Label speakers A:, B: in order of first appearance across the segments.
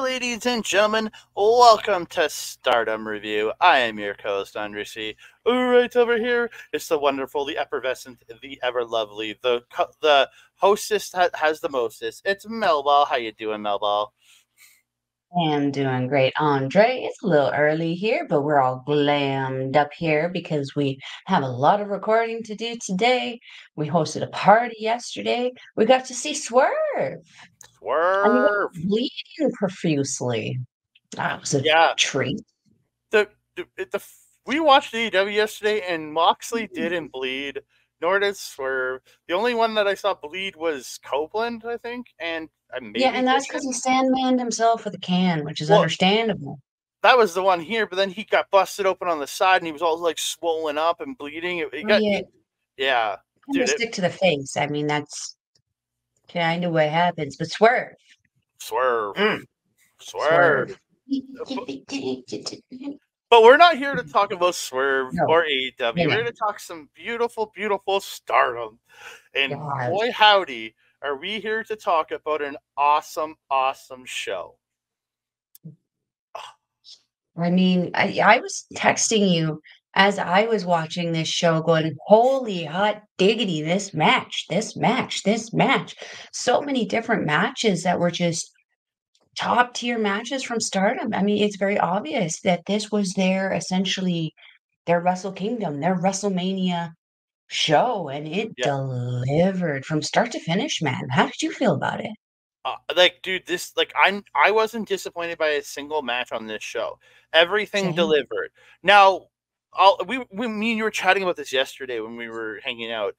A: ladies and gentlemen. Welcome to Stardom Review. I am your co-host, Andre C. Right over here, it's the wonderful, the effervescent, the ever-lovely, the hostess that has the mostest. It's Melball. How you doing, Melball?
B: I'm doing great, Andre. It's a little early here, but we're all glammed up here because we have a lot of recording to do today. We hosted a party yesterday. We got to see Swerve. And he was
A: Swerve.
B: bleeding profusely. That was a
A: Yeah.
B: treat.
A: The we watched AEW yesterday, and Moxley didn't bleed, nor did Swerve. The only one that I saw bleed was Copeland, I think, and
B: Yeah,
A: maybe
B: and that's because
A: Christian.
B: he sandmaned himself with a can, which is
A: Well,
B: understandable.
A: that was the one here, but then he got busted open on the side, and he was all like swollen up and bleeding.
B: Oh, yeah,
A: Yeah,
B: kind of
A: dude,
B: stick to the face. I mean, that's kind of what happens. But Swerve,
A: Swerve,
B: mm,
A: Swerve.
B: Swerve.
A: But we're not here to talk about Swerve
B: No,
A: or AEW. We're
B: minute.
A: here to talk some beautiful, beautiful Stardom. And
B: God.
A: boy, howdy, are we here to talk about an awesome, awesome show.
B: I mean, I was texting you as I was watching this show, going, holy hot diggity, this match, this match, this match. So many different matches that were just top tier matches from Stardom. I mean, it's very obvious that this was their essentially their Wrestle Kingdom, their WrestleMania show, and it
A: Yeah.
B: delivered from start to finish, man. How did you feel about it?
A: Dude, I wasn't disappointed by a single match on this show. Everything
B: Same.
A: delivered. Now, me and you were chatting about this yesterday when we were hanging out.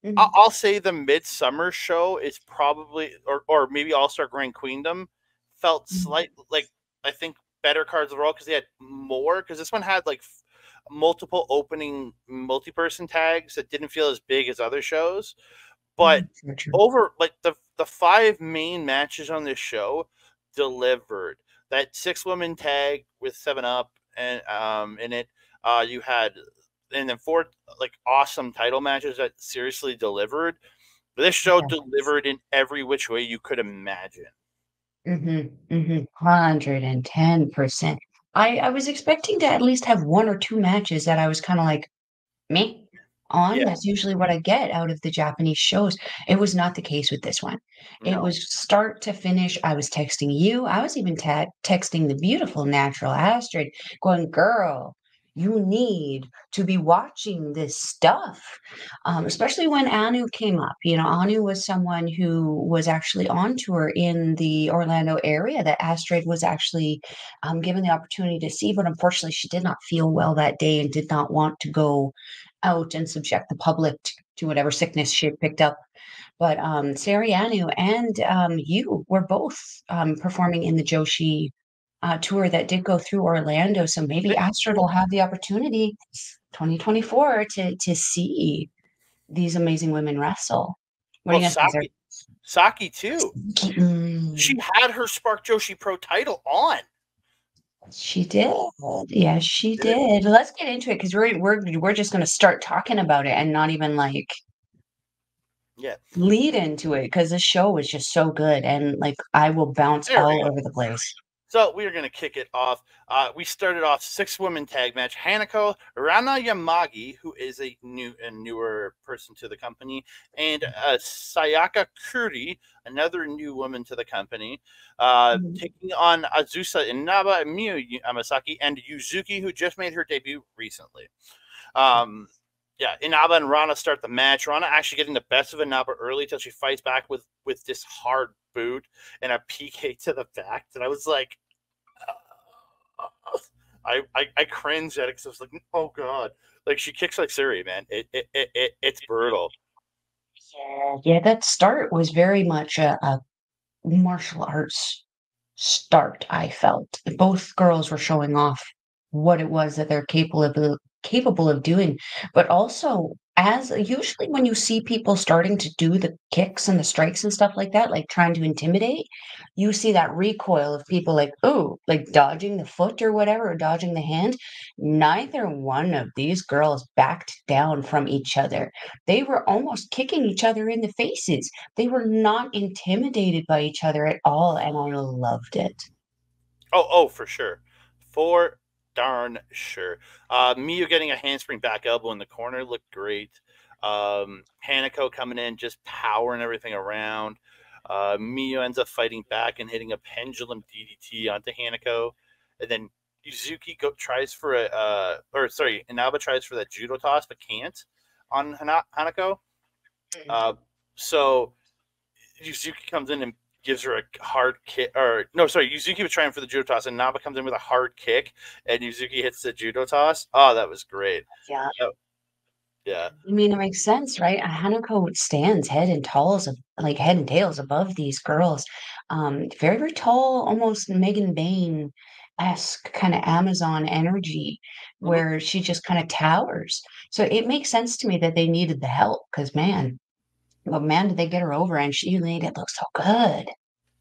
B: Mhm.
A: I'll say the Midsummer show is probably, or maybe All Star Grand Queendom felt
B: Mhm.
A: I think better cards of the world because they had more. Because this one had like multiple opening multi-person tags that didn't feel as big as other shows. But
B: So true.
A: over like the five main matches on this show delivered. That 6-woman tag with 7 Up and in it. You had and then four like awesome title matches that seriously delivered. This show delivered in every which way you could imagine.
B: 110%. I was expecting to at least have 1 or 2 matches that I was kinda like, "Meh," on.
A: Yeah,
B: That's usually what I get out of the Japanese shows. It was not the case with this one. It
A: no.
B: was start to finish. I was texting you. I was even texting the beautiful natural Astrid going, "Girl, you need to be watching this stuff." Especially when Anu came up. You know, Anu was someone who was actually on tour in the Orlando area that Astrid was actually given the opportunity to see, but unfortunately she did not feel well that day and did not want to go out and subject the public to whatever sickness she had picked up. But Sarianu and you were both performing in the Joshi tour that did go through Orlando. So maybe Astrid will have the opportunity 2024 to see these amazing women wrestle. What do
A: Well,
B: you guys think, sir?
A: Saki too.
B: Mm,
A: She had her Spark Joshi Pro title on.
B: she did. Yes, she did. Let's get into it because we're just gonna start talking about it and not even like
A: Yeah,
B: lead into it because this show was just so good and like I will bounce
A: there we
B: all
A: go.
B: over the place.
A: So we are going to kick it off. We started off 6-woman tag match. Hanako, Rana Yamagi, who is a newer person to the company, and Sayaka Kuri, another new woman to the company,
B: Mhm.
A: taking on Azusa, Inaba, Miyu, Amasaki, and Yuzuki, who just made her debut recently. Um, yeah, Inaba and Rana start the match. Rana actually getting the best of Inaba early till she fights back with this hard boot and a PK to the back. And I was like, I cringed at it because I was like, oh god, like she kicks like Siri, man. It's brutal.
B: Yeah, that start was very much a martial arts start, I felt. Both girls were showing off what it was that they're capable of doing, but also as usually when you see people starting to do the kicks and the strikes and stuff like that, like trying to intimidate, you see that recoil of people like, oh, like dodging the foot or whatever, or dodging the hand. Neither one of these girls backed down from each other. They were almost kicking each other in the faces. They were not intimidated by each other at all, and I loved it.
A: Oh, for sure. For darn sure. Miyu getting a handspring back elbow in the corner looked great. Hanako coming in, just powering everything around. Miyu ends up fighting back and hitting a pendulum DDT onto Hanako. And then Yuzuki tries for Inaba tries for that judo toss, but can't on Hanako. Uh, so Yuzuki comes in and gives her a hard kick. Or no, sorry, Yuzuki was trying for the judo toss, and Naba comes in with a hard kick, and Yuzuki hits the judo toss. Oh, that was great.
B: Yeah.
A: Oh, yeah.
B: I mean, it makes sense, right? Hanako stands head and tails above these girls. Very, very tall, almost Megan Bayne-esque kind of Amazon energy,
A: Mm-hmm.
B: where she just kind of towers. So it makes sense to me that they needed the help, because man, did they get her over, and she made it look so good,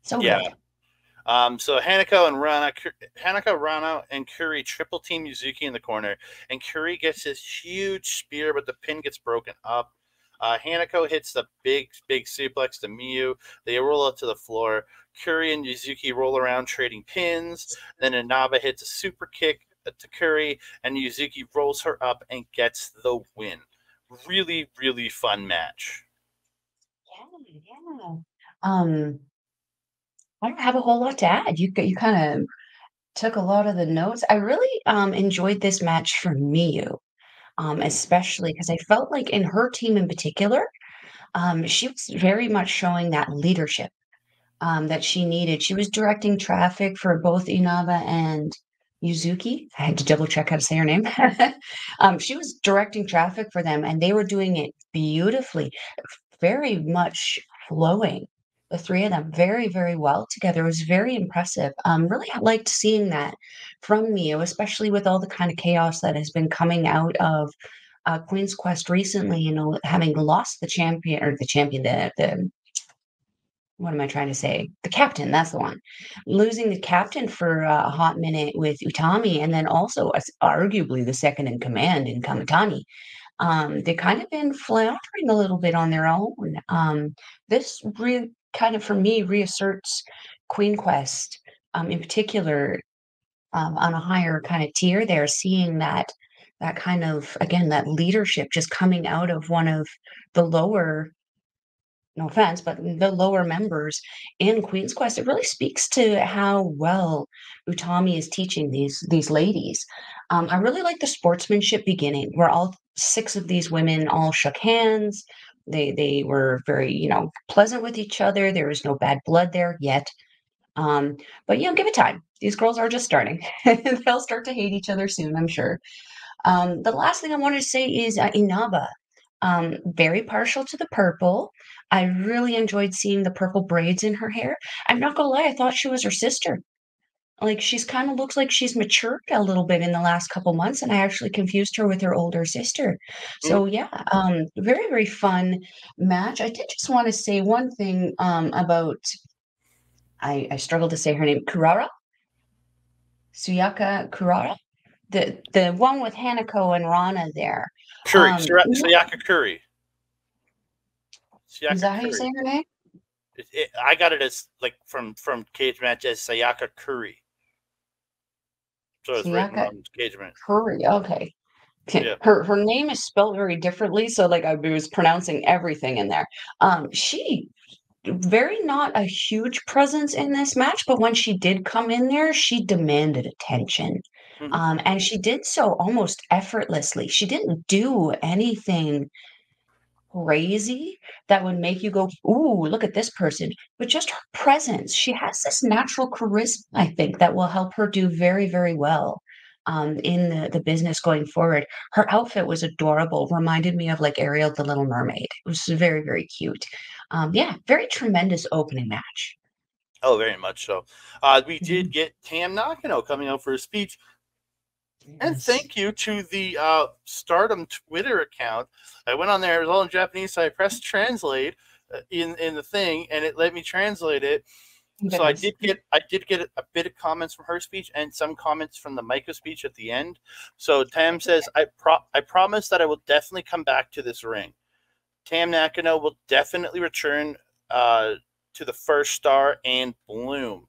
B: so
A: Yeah.
B: good.
A: So Hanako, Rana, and Curry triple team Yuzuki in the corner, and Curry gets his huge spear, but the pin gets broken up. Hanako hits the big suplex to Miyu. They roll up to the floor. Curry and Yuzuki roll around trading pins. Then Inaba hits a super kick to Curry, and Yuzuki rolls her up and gets the win. Really, really fun match.
B: Yeah, yeah. Um, I don't have a whole lot to add. You kind of took a lot of the notes. I really enjoyed this match for Miyu, especially because I felt like in her team in particular, she was very much showing that leadership that she needed. She was directing traffic for both Inaba and Yuzuki. I had to double check how to say her name. She was directing traffic for them, and they were doing it beautifully, very much flowing. The three of them very, very well together. It was very impressive. Really liked seeing that from Mio, especially with all the kind of chaos that has been coming out of Queen's Quest recently. You know, having lost the champion or the champion, the what am I trying to say? The captain, that's the one. Losing the captain for a hot minute with Utami, and then also as arguably the second in command in Kamitani. They kind of been floundering a little bit on their own. This kind of, for me, reasserts Queen Quest, in particular, on a higher kind of tier there, seeing that kind of, again, that leadership just coming out of one of the lower, no offense, but the lower members in Queen's Quest. It really speaks to how well Utami is teaching these ladies. I really like the sportsmanship beginning, where all six of these women all shook hands. They were very, pleasant with each other. There was no bad blood there yet. Um, but give it time. These girls are just starting. They'll start to hate each other soon, I'm sure. The last thing I wanted to say is Inaba. Very partial to the purple. I really enjoyed seeing the purple braids in her hair. I'm not gonna lie, I thought she was her sister. Like she's kind of looks like she's matured a little bit in the last couple months, and I actually confused her with her older sister.
A: Mm,
B: So yeah, very very fun match. I did just want to say one thing about I struggled to say her name, Kurara, Suyaka Kurara, the one with Hanako and Rana there.
A: Curry,
B: No,
A: Sayaka Curry.
B: is
A: Sayaka
B: that how you
A: Curry.
B: say her name?
A: I got it as like from Cage Match as Sayaka Curry. So it's written
B: Suyaka
A: on Cage Match.
B: Curry. Okay. Okay.
A: Yeah.
B: Her name is spelled very differently, so like I was pronouncing everything in there. She very not a huge presence in this match, but when she did come in there, she demanded attention.
A: Mm-hmm.
B: And she did so almost effortlessly. She didn't do anything crazy that would make you go, "Ooh, look at this person." But just her presence. She has this natural charisma, I think, that will help her do very, very well in the business going forward. Her outfit was adorable, reminded me of like Ariel the Little Mermaid. It was very, very cute. Yeah, very tremendous opening match.
A: Oh, very much so. We did
B: Mhm.
A: get Tam Nakano coming out for a speech And
B: Yes.
A: thank you to the Stardom Twitter account. I went on there; it was all in Japanese, so I pressed translate in the thing, and it let me translate it.
B: Thank
A: So I
B: goodness.
A: did get a bit of comments from her speech and some comments from the Maika speech at the end. So Tam says, I promise that I will definitely come back to this ring. Tam Nakano will definitely return uh, to the first star and bloom.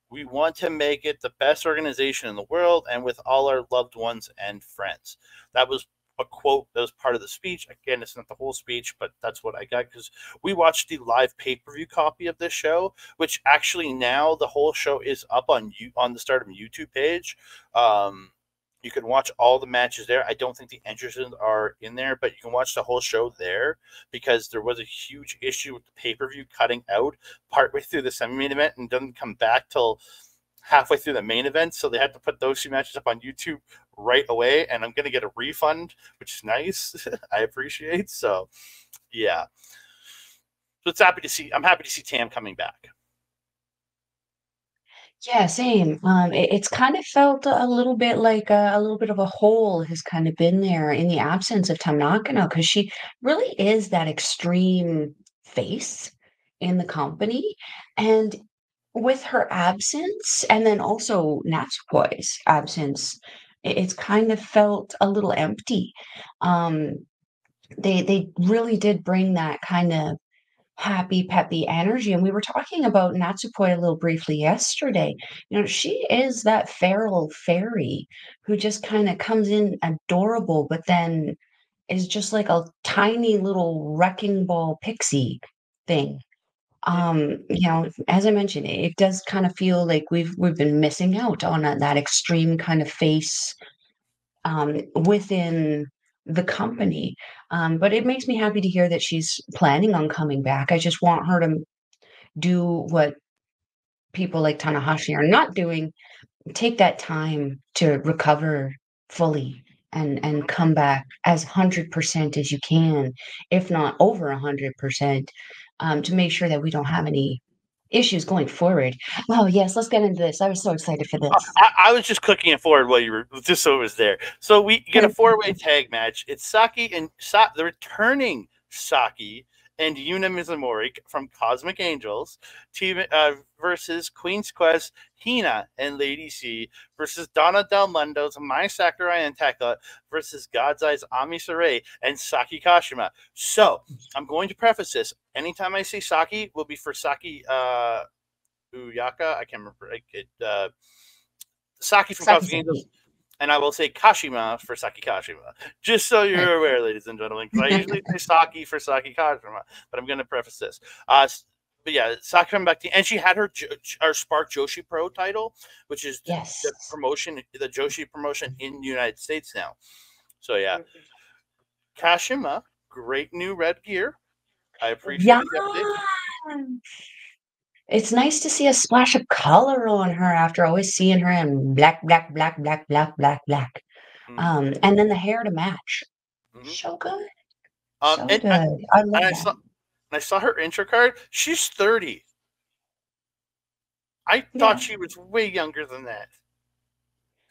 A: We want to make it the best organization in the world and with all our loved ones and friends. That was a quote that was part of the speech. Again, it's not the whole speech, but that's what I got because we watched the live pay-per-view copy of this show, which actually now the whole show is up on the Stardom YouTube page. Um, you can watch all the matches there. I don't think the entrances are in there, but you can watch the whole show there because there was a huge issue with the pay-per-view cutting out partway through the semi-main event and doesn't come back till halfway through the main event. So they had to put those two matches up on YouTube right away, and I'm gonna get a refund, which is nice. I appreciate. So yeah. So it's happy to see. I'm happy to see Tam coming back.
B: Yeah, same. It's kind of felt a little bit like a little bit of a hole has kind of been there in the absence of Tam Nakano because she really is that extreme face in the company. And with her absence, and then also Natsukoi's absence, it's kind of felt a little empty. Um, they really did bring that kind of happy, peppy energy. And we were talking about Natsupoi a little briefly yesterday. You know, she is that feral fairy who just kind of comes in adorable, but then is just like a tiny little wrecking ball pixie thing. You know, as I mentioned, it does kind of feel like we've been missing out on that extreme kind of face within the company. But it makes me happy to hear that she's planning on coming back. I just want her to do what people like Tanahashi are not doing, take that time to recover fully and come back as 100% as you can, if not over 100%, to make sure that we don't have any issues going forward. Oh, yes, let's get into this. I was so excited for this.
A: I was just clicking it forward while you were just so it was there. So we get a four-way tag match. It's Saki and the returning Saki and Yuna Mizumori from Cosmic Angels team versus Queen's Quest, Hina and Lady C versus Donna Del Mundo's Mai Sakurai and Thekla versus God's Eyes Ami Sarai and Saki Kashima. So I'm going to preface this. Anytime I say Saki, will be for Saki Uyaka. I can't remember. Saki from
B: Saki
A: Cosmic Angels,
B: Saki.
A: and I will say Kashima for Saki Kashima. Just so you're aware, ladies and gentlemen, because I usually say Saki for Saki Kashima, but I'm going to preface this. But yeah, Saki coming back to, and she had her Spark Joshi Pro title, which is the
B: Yes.
A: promotion, the Joshi promotion in the United States now. So yeah, Kashima, great new red gear. I
B: Yeah.
A: appreciate the update.
B: It's nice to see a splash of color on her after always seeing her in black, black, black, black, black, black, black.
A: Mm-hmm.
B: And then the hair to match.
A: Mm-hmm.
B: So good.
A: Um,
B: So
A: and I,
B: good. I love
A: and I
B: that.
A: saw I saw her intro card. She's 30. I thought
B: Yeah.
A: she was way younger than that.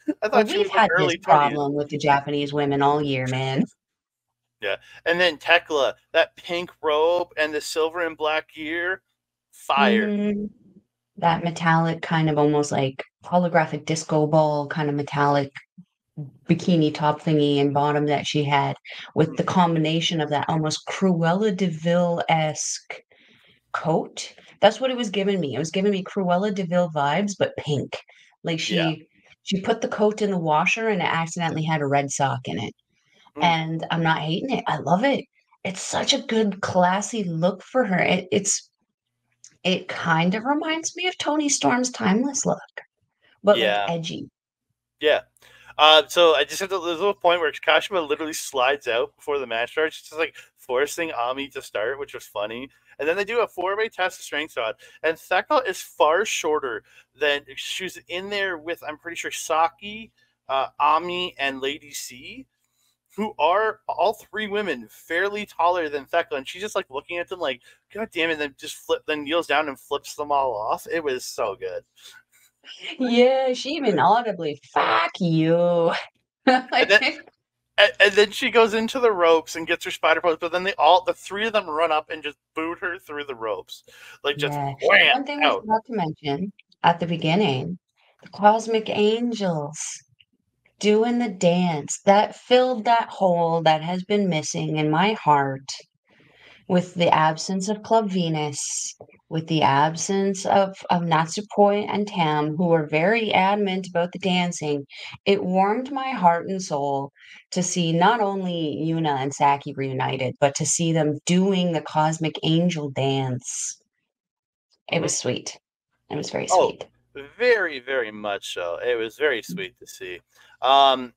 A: I
B: Well,
A: thought she
B: we've
A: was like
B: had this
A: early 20s.
B: problem with the Japanese women all year, man.
A: Yeah. And then Thekla, that pink robe and the silver and black gear, fire.
B: hmm That metallic kind of almost like holographic disco ball kind of metallic bikini top thingy and bottom that she had with the
A: Mhm.
B: combination of that almost Cruella de Vil-esque coat. That's what it was giving me. It was giving me Cruella de Vil vibes, but pink. Like
A: Yeah.
B: she put the coat in the washer and it accidentally had a red sock in it.
A: Mm.
B: And I'm not hating it. I love it. It's such a good classy look for her. It kind of reminds me of Tony Storm's timeless look, but like
A: Yeah.
B: edgy.
A: Yeah. So I just have to, there's a little point where Kashima literally slides out before the match starts. She's just like forcing Ami to start, which was funny. And then they do a four-way test of strength shot. And Thekla is far shorter than she was in there with, I'm pretty sure, Saki, Ami, and Lady C, who are all three women fairly taller than Thekla. And she's just like looking at them like, God damn it, then then kneels down and flips them all off. It was so good.
B: Yeah, she even audibly, fuck you.
A: And then and then she goes into the ropes and gets her spider pose, but then the three of them run up and just boot her through the ropes, like just
B: Yeah.
A: wham
B: One thing we
A: out.
B: forgot to mention at the beginning, the Cosmic Angels doing the dance that filled that hole that has been missing in my heart with the absence of Club Venus, with the absence of Natsupoi and Tam, who were very adamant about the dancing. It warmed my heart and soul to see not only Yuna and Saki reunited, but to see them doing the Cosmic Angel dance. It
A: Mm-hmm.
B: was sweet. It was very
A: Oh,
B: sweet.
A: very, very much so. It was very sweet to see. Um,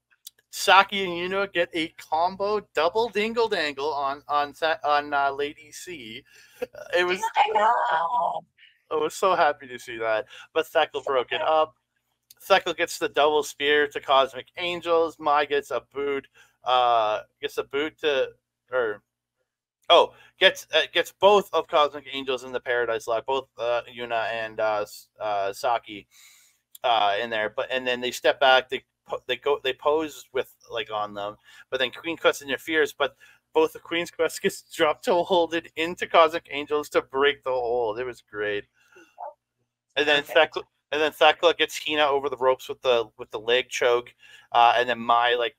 A: Saki and Yuna get a combo double dingle dangle on Lady C. It was
B: I know.
A: I was so happy to see that. But Thekla broke it up. Thekla gets the double spear to Cosmic Angels. Mai gets a boot. Gets a boot to or gets both of Cosmic Angels in the Paradise Lock, both Yuna and Saki in there. But and then they step back. They pose with like on them, but then Queen Quest interferes. But both the Queen's Quest gets dropped to hold it into Cosmic Angels to break the hold. It was great. And then
B: Perfect.
A: Thekla gets Hina over the ropes with the leg choke, and then Mai like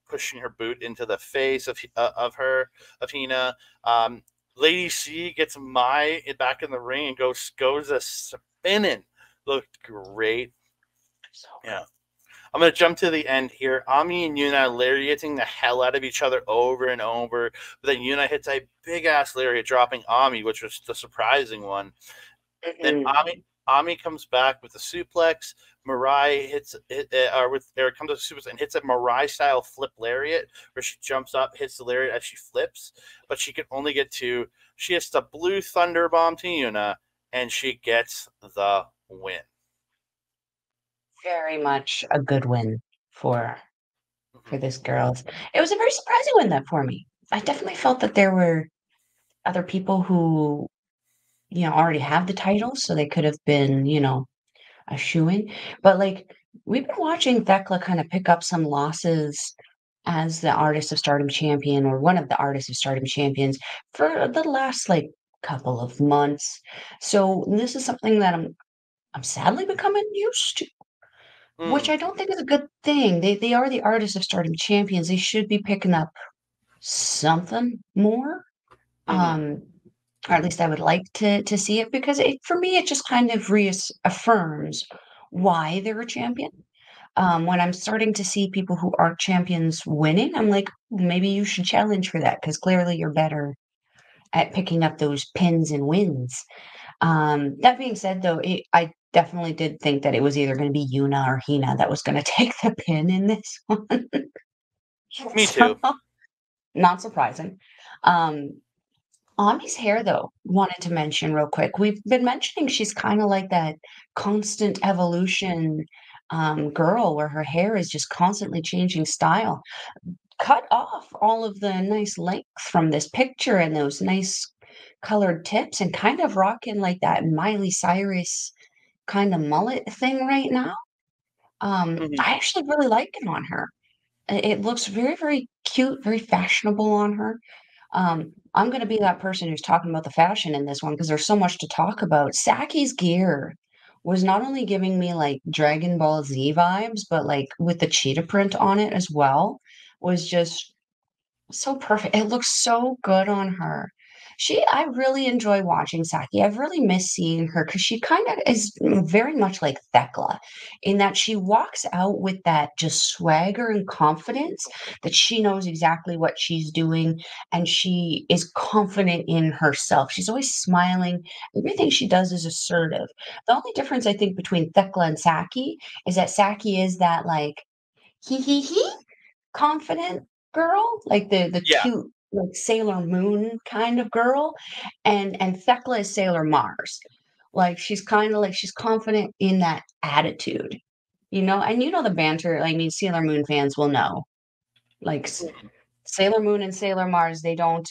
A: pushing her boot into the face of Hina. Lady C gets Mai back in the ring and goes a spinning. Looked great.
B: So
A: Yeah. I'm gonna jump to the end here. Ami and Yuna lariating the hell out of each other over and over, but then Yuna hits a big ass lariat, dropping Ami, which was the surprising one.
B: good.
A: Then Ami comes back with a suplex. Mirai comes with a suplex and hits a Mirai style flip lariat where she jumps up, hits the lariat as she flips, but she can only get two. She hits the blue thunder bomb to Yuna, and she gets the win.
B: Very much a good win for
A: Mm-hmm.
B: this girls. It was a very surprising win that for me. I definitely felt that there were other people who, already have the titles, so they could have been, a shoo-in. But like we've been watching Thekla kind of pick up some losses as the Artist of Stardom champion or one of the Artists of Stardom champions for the last like couple of months. So this is something that I'm sadly becoming used to. Which
A: Mm,
B: I don't think is a good thing. They are the Artists of Stardom champions. They should be picking up something more.
A: mm-hmm.
B: Um, or at least I would like to see it because for me it just kind of reaffirms why they're a champion. When I'm starting to see people who aren't champions winning, I'm like, maybe you should challenge for that because clearly you're better at picking up those pins and wins. That being said, though, I definitely did think that it was either going to be Yuna or Hina that was going to take the pin in this one.
A: Me
B: So,
A: too.
B: not surprising. Um, Ami's hair, though, wanted to mention real quick. We've been mentioning she's kind of like that constant evolution girl where her hair is just constantly changing style. Cut off all of the nice length from this picture and those nice colored tips and kind of rocking like that Miley Cyrus kind of mullet thing right now.
A: Mm-hmm.
B: I actually really like it on her. It looks very, very cute, very fashionable on her. I'm gonna be that person who's talking about the fashion in this one because there's so much to talk about. Saki's gear was not only giving me like Dragon Ball Z vibes, but like with the cheetah print on it as well, was just so perfect. It looks so good on her. I really enjoy watching Saki. I've really missed seeing her because she kind of is very much like Thekla in that she walks out with that just swagger and confidence that she knows exactly what she's doing and she is confident in herself. She's always smiling. Everything she does is assertive. The only difference I think between Thekla and Saki is that Saki is that like, he confident girl, like the
A: Yeah.
B: cute, like Sailor Moon kind of girl, and Thekla is Sailor Mars. Like she's kind of like she's confident in that attitude, and the banter. I mean, Sailor Moon fans will know. Like Sailor Moon and Sailor Mars, they don't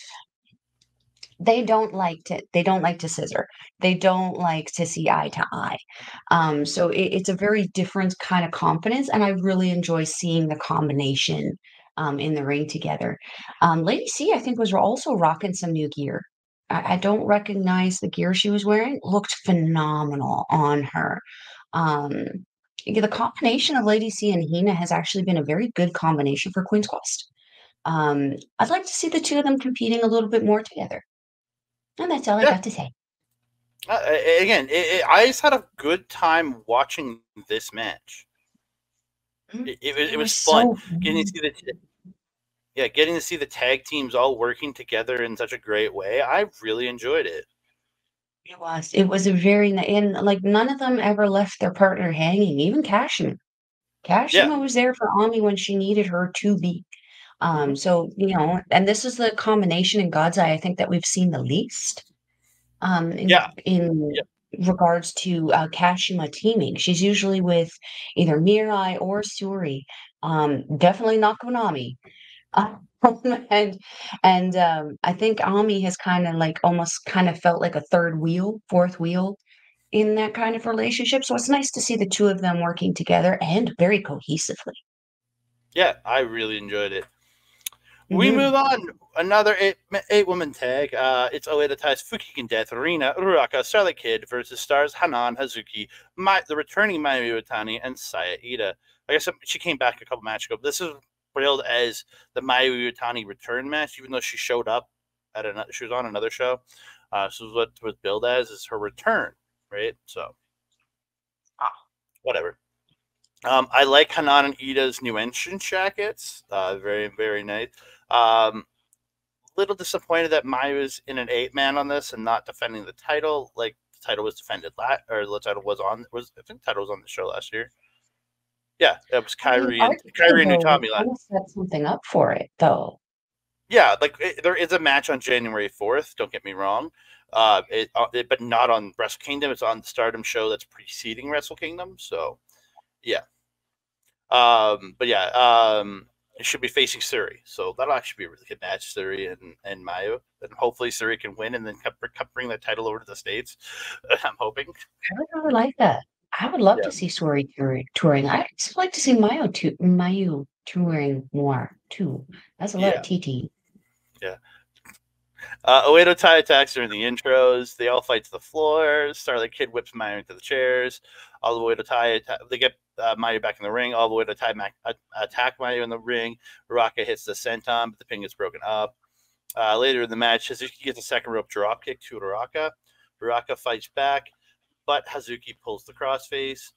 B: they don't like to scissor. They don't like to see eye to eye. So it's a very different kind of confidence, and I really enjoy seeing the combination in the ring together. Lady C, I think, was also rocking some new gear. I don't recognize the gear she was wearing. Looked phenomenal on her. Um, yeah, the combination of Lady C and Hina has actually been a very good combination for Queen's Quest. I'd like to see the two of them competing a little bit more together. And that's all I
A: Yeah.
B: got to say.
A: Again, I just had a good time watching this match. It
B: It
A: was
B: was
A: fun
B: so
A: getting to
B: fun.
A: see getting to see the tag teams all working together in such a great way. I really enjoyed it.
B: It was. It was a very and like none of them ever left their partner hanging. Even Kashima.
A: Yeah.
B: Kashima was there for Ami when she needed her to be.
A: Hmm.
B: So and this is the combination in God's Eye I think that we've seen the least.
A: Yeah.
B: In
A: Yeah.
B: regards to Kashima teaming. She's usually with either Mirai or Suri. Definitely not Konami. Um, and I think Ami has kind of like almost kind of felt like a third wheel, fourth wheel in that kind of relationship. So it's nice to see the two of them working together and very cohesively.
A: Yeah. I really enjoyed it. We
B: Hmm.
A: move on. Another eight woman tag. It's Oedo ties Fukigen Death, Rina, Ruaka, Starlight Kid versus Stars Hanan, Hazuki, the returning Mayu Iwatani, and Saya Iida. Like I said, she came back a couple matches ago. This is billed as the Mayu Iwatani return match, even though she showed up at another. She was on another show. So what was billed as is her return, right? So whatever. I like Hanan and Iida's new entrance jackets. Very very nice. Um, Little disappointed that Mayu is in an 8-man on this and not defending the title. Like the title was defended or the title was I think the title was on the show last year. Yeah, it was
B: I mean,
A: Kyrie
B: arguably,
A: and
B: though, we
A: Utami
B: kind
A: last.
B: of set something up for it, though.
A: Yeah, like there is a match on January 4th. Don't get me wrong, but not on Wrestle Kingdom. It's on the Stardom show that's preceding Wrestle Kingdom. So yeah, but yeah, it should be facing Suri. So that'll actually be a really good match, Suri and Mayu. And hopefully Suri can win and then bring the title over to the States. I'm hoping.
B: I would really like that. I would love
A: Yeah.
B: to see Sori touring. I'd just like to see Mayu touring more too. That's a lot of
A: Yeah.
B: TT.
A: Yeah. Oedo tie attacks during the intros. They all fight to the floor. Starlight Kid whips Mayu into the chairs. All the way to tie. They get Mayu back in the ring. All the way to attack Mayu in the ring. Ruaka hits the senton, but the pin gets broken up. Later in the match, Hazuki gets a second rope drop kick to Ruaka. Ruaka fights back, but Hazuki pulls the crossface.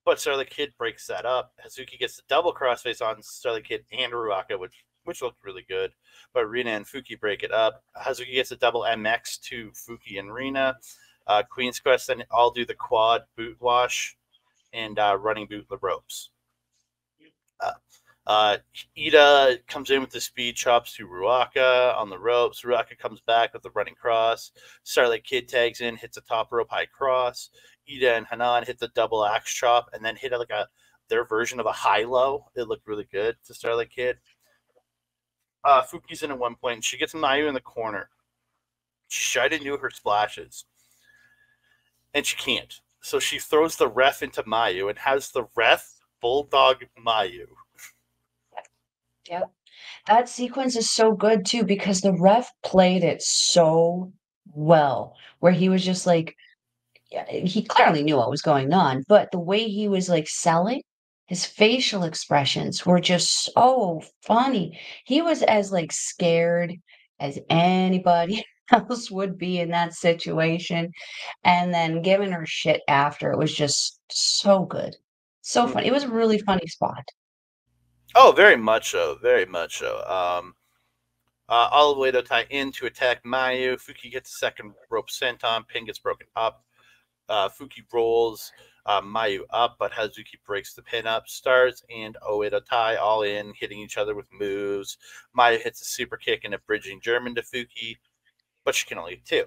A: But Starlight Kid breaks that up. Hazuki gets the double crossface on Starlight Kid and Ruaka, which looked really good. But Rina and Fuki break it up. Hazuki gets a double MX to Fuki and Rina. Queen's Quest then all do the quad boot wash and running boot the ropes. Uh, Iida comes in with the speed chops to Ruaka on the ropes. Ruaka comes back with the running cross. Starlight Kid tags in, hits a top rope high cross. Iida and Hanan hit the double axe chop and then hit like their version of a high low. It looked really good to Starlight Kid. Fuki's in at one point and she gets Mayu in the corner. She tried to do her splashes and she can't. So she throws the ref into Mayu and has the ref bulldog Mayu.
B: Yep. That sequence is so good too because the ref played it so well, where he was just like, yeah, he clearly knew what was going on, but the way he was like selling, his facial expressions were just so funny. He was as like scared as anybody else would be in that situation, and then giving her shit after it was just so good, so funny. It
A: Mm-hmm.
B: was a really funny spot.
A: Oh, very much so. Very much so. All the way to tie in to attack Mayu. Fuki gets a second rope senton. Pin gets broken up. Fuki rolls Mayu up, but Hazuki breaks the pin up. Stars and Oedo tie all in, hitting each other with moves. Mayu hits a super kick and a bridging German to Fuki, but she can only hit two.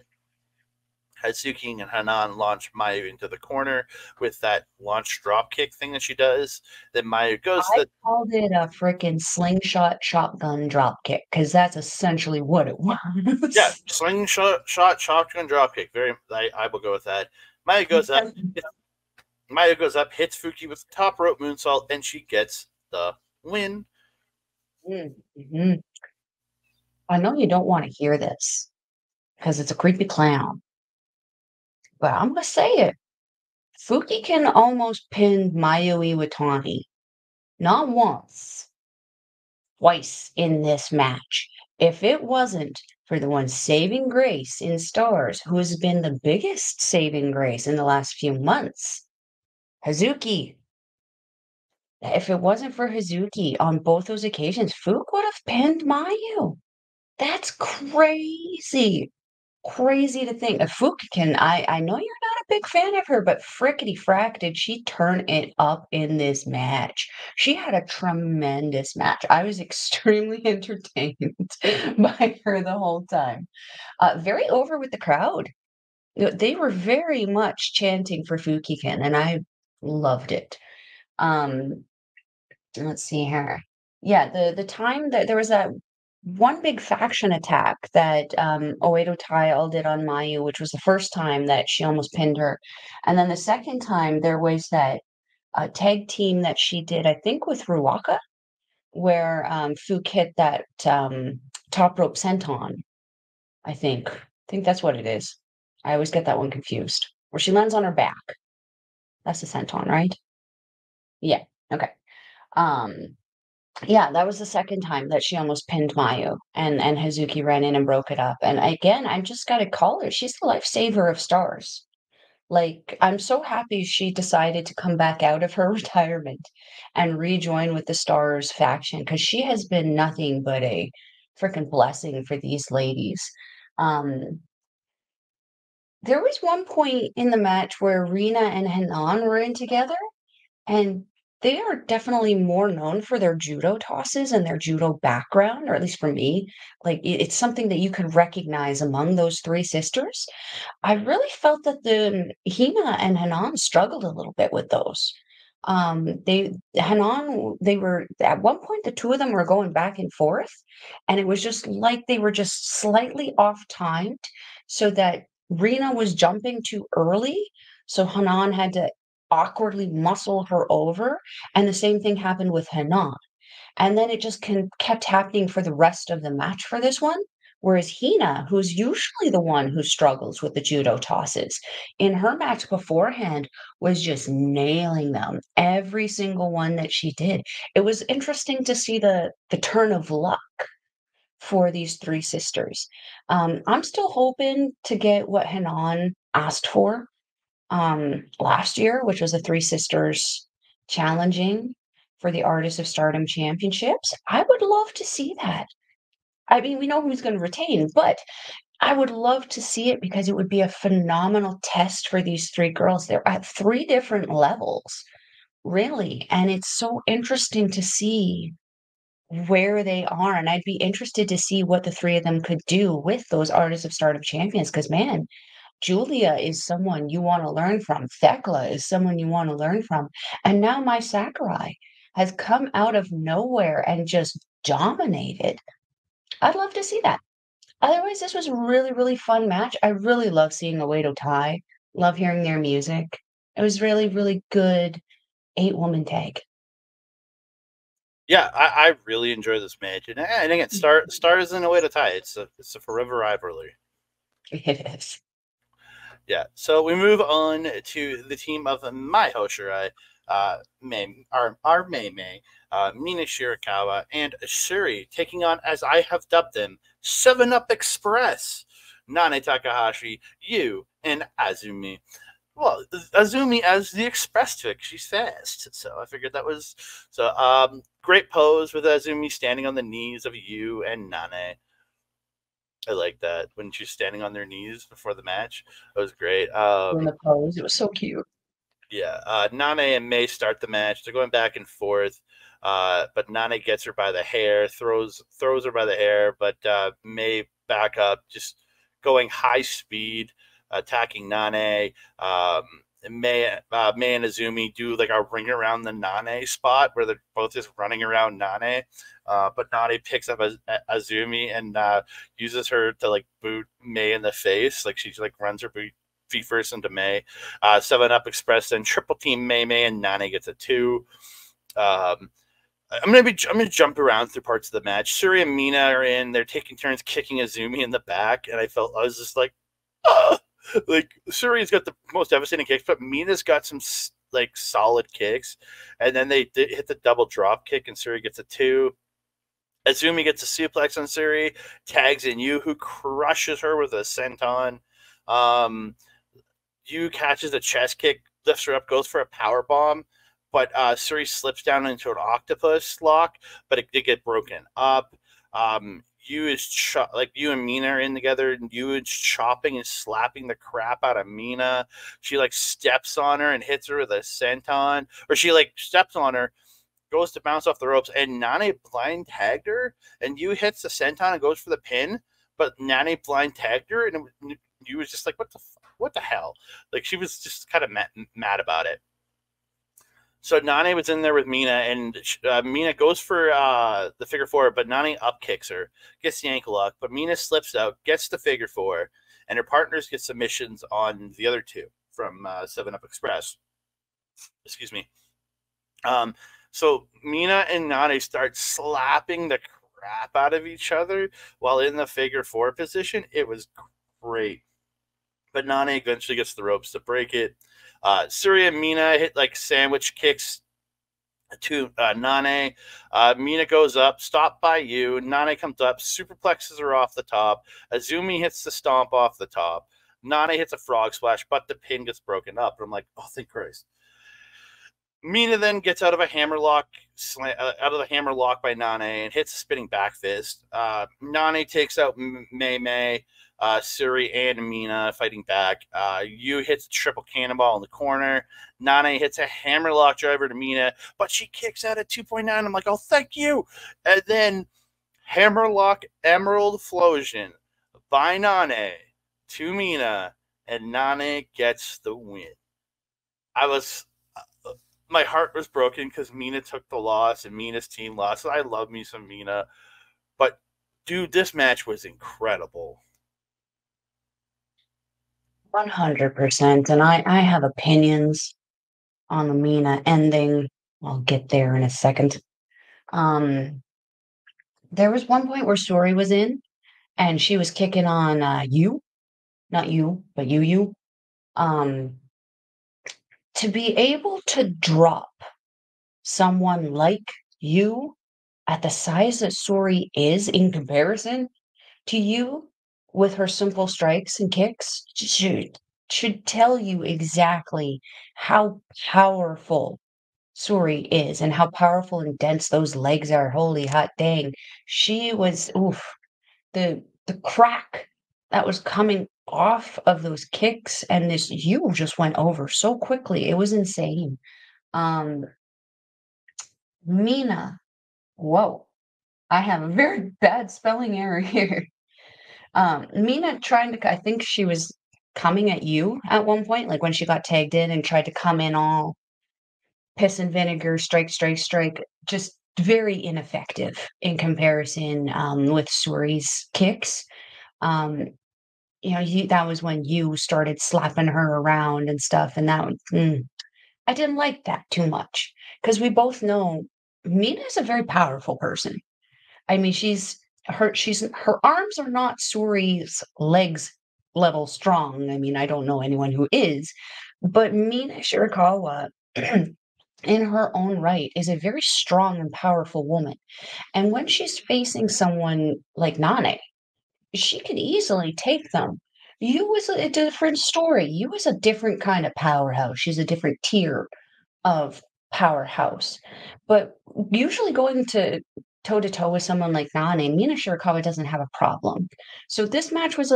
A: Hazuki and Hanan launch Mayu into the corner with that launch drop kick thing that she does. Then Mayu goes to
B: I
A: the
B: called it a freaking slingshot shotgun drop kick because that's essentially what it
A: yeah
B: was.
A: slingshot shotgun drop kick. I will go with that. Mayu goes up. Mayu goes up, hits Fuki with the top rope moonsault, and she gets the win.
B: Mm-hmm. I know you don't want to hear this because it's a creepy clown, but I'm gonna say it. Fuki can almost pin Mayu Iwatani. Not once, twice in this match. If it wasn't for the one saving grace in Stars, who has been the biggest saving grace in the last few months, Hazuki. If it wasn't for Hazuki on both those occasions, Fook would have pinned Mayu. That's crazy. Crazy to think. Fook can, I know you're not a big fan of her, but frickety frack, did she turn it up in this match? She had a tremendous match. I was extremely entertained by her the whole time. Very over with the crowd. They were very much chanting for Fukikin, and I loved it. Um, let's see here. Yeah, the time that there was that one big faction attack that Oedo Tai all did on Mayu, which was the first time that she almost pinned her. And then the second time there was that tag team that she did, I think with Ruaka, where Fook hit that top rope senton, I think. I think that's what it is. I always get that one confused. Where she lands on her back. That's the senton, right? Yeah. Okay. Um, Yeah, that was the second time that she almost pinned Mayu, and Hazuki ran in and broke it up. And again, I just gotta call her. She's the lifesaver of Stars. Like, I'm so happy she decided to come back out of her retirement and rejoin with the Stars faction because she has been nothing but a freaking blessing for these ladies. Um, there was one point in the match where Rina and Hanan were in together, and they are definitely more known for their judo tosses and their judo background, or at least for me. Like it's something that you can recognize among those three sisters. I really felt that the Hina and Hanan struggled a little bit with those. They Hanan, they were at one point the two of them were going back and forth, and it was just like they were just slightly off timed, so that Rina was jumping too early, so Hanan had to awkwardly muscle her over, and the same thing happened with Hanan. And then it just kept happening for the rest of the match for this one. Whereas Hina, who's usually the one who struggles with the judo tosses, in her match beforehand was just nailing them. Every single one that she did. It was interesting to see the turn of luck for these three sisters. I'm still hoping to get what Hanan asked for last year, which was the Three Sisters challenging for the Artists of Stardom Championships. I would love to see that. I mean, we know who's going to retain, but I would love to see it because it would be a phenomenal test for these three girls. They're at three different levels, really. And it's so interesting to see where they are. And I'd be interested to see what the three of them could do with those Artists of Stardom champions. Because, man, Giulia is someone you want to learn from. Thekla is someone you want to learn from. And now my Sakurai has come out of nowhere and just dominated. I'd love to see that. Otherwise, this was a really, really fun match. I really love seeing Oedo Tai. Love hearing their music. It was really, really good 8-woman tag.
A: Yeah, I really enjoy this match, and again, Stars in a way to tie. It's a forever rivalry.
B: It is.
A: Yeah. So we move on to the team of my Hoshirai, our Mei Mei, Mina Shirakawa, and Shuri taking on, as I have dubbed them, 7-Up Express, Nane Takahashi, Yu, and Azumi. Well, Azumi as the Express took. She's fast, so I figured that was so. Great pose with Azumi standing on the knees of Yu and Nane. I like that when she's standing on their knees before the match. That was great.
B: In the pose. It was so cute.
A: Yeah, Nane and May start the match. They're going back and forth, but Nane gets her by the hair, throws her by the hair, but May back up, just going high speed. attacking Nane. May and Azumi do like a ring around the Nane spot where they're both just running around Nane. But Nane picks up Azumi and uses her to like boot May in the face. Like she like runs her feet first into May. 7-Up Express then triple team May, and Nane gets a 2. I'm gonna jump around through parts of the match. Suri and Mina are in. They're taking turns kicking Azumi in the back, and I was just like, oh! Like Suri's got the most devastating kicks, but Mina's got some like solid kicks, and then they hit the double drop kick, and Suri gets a 2. Azumi gets a suplex on Suri, tags in Yu, who crushes her with a senton. Yu catches a chest kick, lifts her up, goes for a power bomb, but Suri slips down into an octopus lock, but it did get broken up. Yu and Mina are in together, and Yu is chopping and slapping the crap out of Mina. She like steps on her and hits her with a senton, or she like steps on her, goes to bounce off the ropes, and Nane blind tagged her, and Yu hits the senton and goes for the pin, but Nane blind tagged her, and Yu was just like, what the hell? Like she was just kind of mad about it. So Nane was in there with Mina, and Mina goes for the figure 4, but Nane up kicks her, gets the ankle lock, but Mina slips out, gets the figure 4, and her partners get submissions on the other 2 from 7-Up Express. Excuse me. So Mina and Nane start slapping the crap out of each other while in the figure 4 position. It was great. But Nane eventually gets the ropes to break it. Suri and Mina hit like sandwich kicks to Nane. Mina goes up, stopped by Yu. Nane comes up, superplexes her off the top. Azumi hits the stomp off the top. Nane hits a frog splash, but the pin gets broken up. And I'm like, oh, thank Christ. Mina then gets out of the hammerlock by Nane and hits a spinning back fist. Nane takes out May, Suri and Mina fighting back. Yu hits a triple cannonball in the corner. Nane hits a hammerlock driver to Mina, but she kicks out at 2.9. I'm like, oh, thank you. And then hammerlock emerald flosion by Nane to Mina, and Nane gets the win. My heart was broken because Mina took the loss and Mina's team lost. I love me some Mina. But, dude, this match was incredible.
B: 100%. And I have opinions on the Mina ending. I'll get there in a second. There was one point where Suri was in and she was kicking on Yu. Not you, but Yu. To be able to drop someone like Yu at the size that Suri is in comparison to Yu with her simple strikes and kicks should tell you exactly how powerful Suri is and how powerful and dense those legs are. Holy hot dang. She was the crack that was coming off of those kicks, and this Yu just went over so quickly. It was insane. Mina, whoa, I have a very bad spelling error here. Mina I think she was coming at Yu at one point, like when she got tagged in and tried to come in all piss and vinegar, strike, just very ineffective in comparison with Suri's kicks. That was when Yu started slapping her around and stuff, and I didn't like that too much because we both know Mina is a very powerful person. I mean, her arms are not Suri's legs level strong. I mean, I don't know anyone who is, but Mina Shirakawa, in her own right, is a very strong and powerful woman. And when she's facing someone like Nane, she could easily take them. Yu was a different story. Yu was a different kind of powerhouse. She's a different tier of powerhouse. But usually going to toe to toe with someone like Nane, Mina Shirakawa doesn't have a problem. So this match was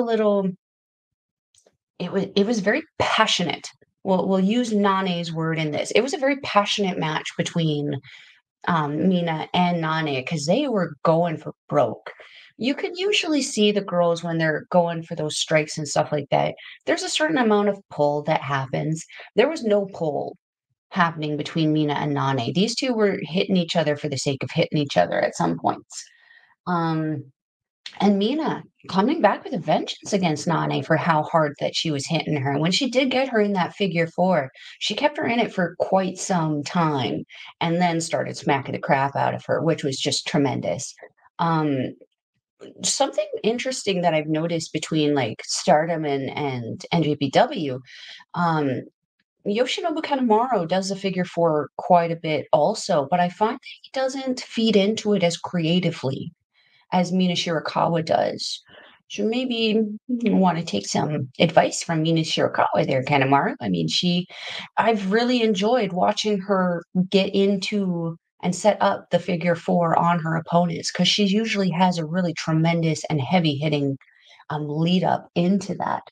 B: it was very passionate. We'll use Nane's word in this. It was a very passionate match between Mina and Nane because they were going for broke. You can usually see the girls when they're going for those strikes and stuff like that. There's a certain amount of pull that happens. There was no pull happening between Mina and Nane. These two were hitting each other for the sake of hitting each other at some points. Um, and Mina coming back with a vengeance against Nane for how hard that she was hitting her. And when she did get her in that figure four, she kept her in it for quite some time and then started smacking the crap out of her, which was just tremendous. Um, Something interesting that I've noticed between like Stardom and NJPW, um, Yoshinobu Kanemaru does the figure four quite a bit also, but I find that he doesn't feed into it as creatively as Mina Shirakawa does. So maybe you want to take some advice from Mina Shirakawa there, Kanemaru. I mean, I've really enjoyed watching her get into and set up the figure four on her opponents because she usually has a really tremendous and heavy hitting lead up into that.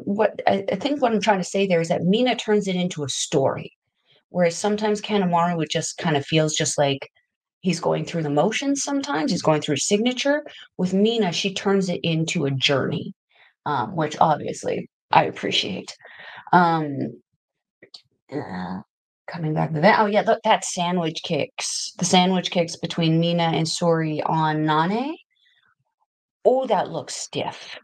B: What I think what I'm trying to say there is that Mina turns it into a story, whereas sometimes Kanemaru it just kind of feels just like he's going through the motions sometimes. He's going through signature. With Mina, she turns it into a journey, which obviously I appreciate. Um, Coming back to that. Oh, yeah, look, that sandwich kicks. The sandwich kicks between Mina and Suri on Nane. Oh, that looks stiff.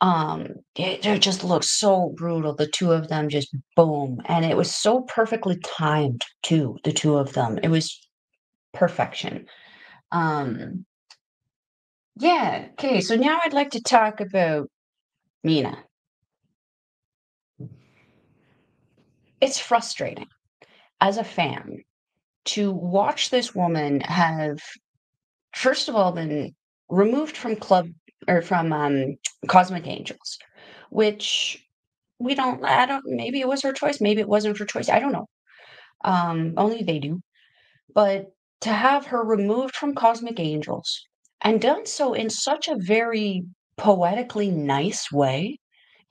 B: It just looks so brutal. The two of them just boom. And it was so perfectly timed, too, the two of them. It was perfection. Um, Yeah. Okay. So now I'd like to talk about Mina. It's frustrating as a fan to watch this woman have, first of all, been removed from club or from Cosmic Angels, which I don't, maybe it was her choice. Maybe it wasn't her choice. I don't know. Only they do. But to have her removed from Cosmic Angels and done so in such a very poetically nice way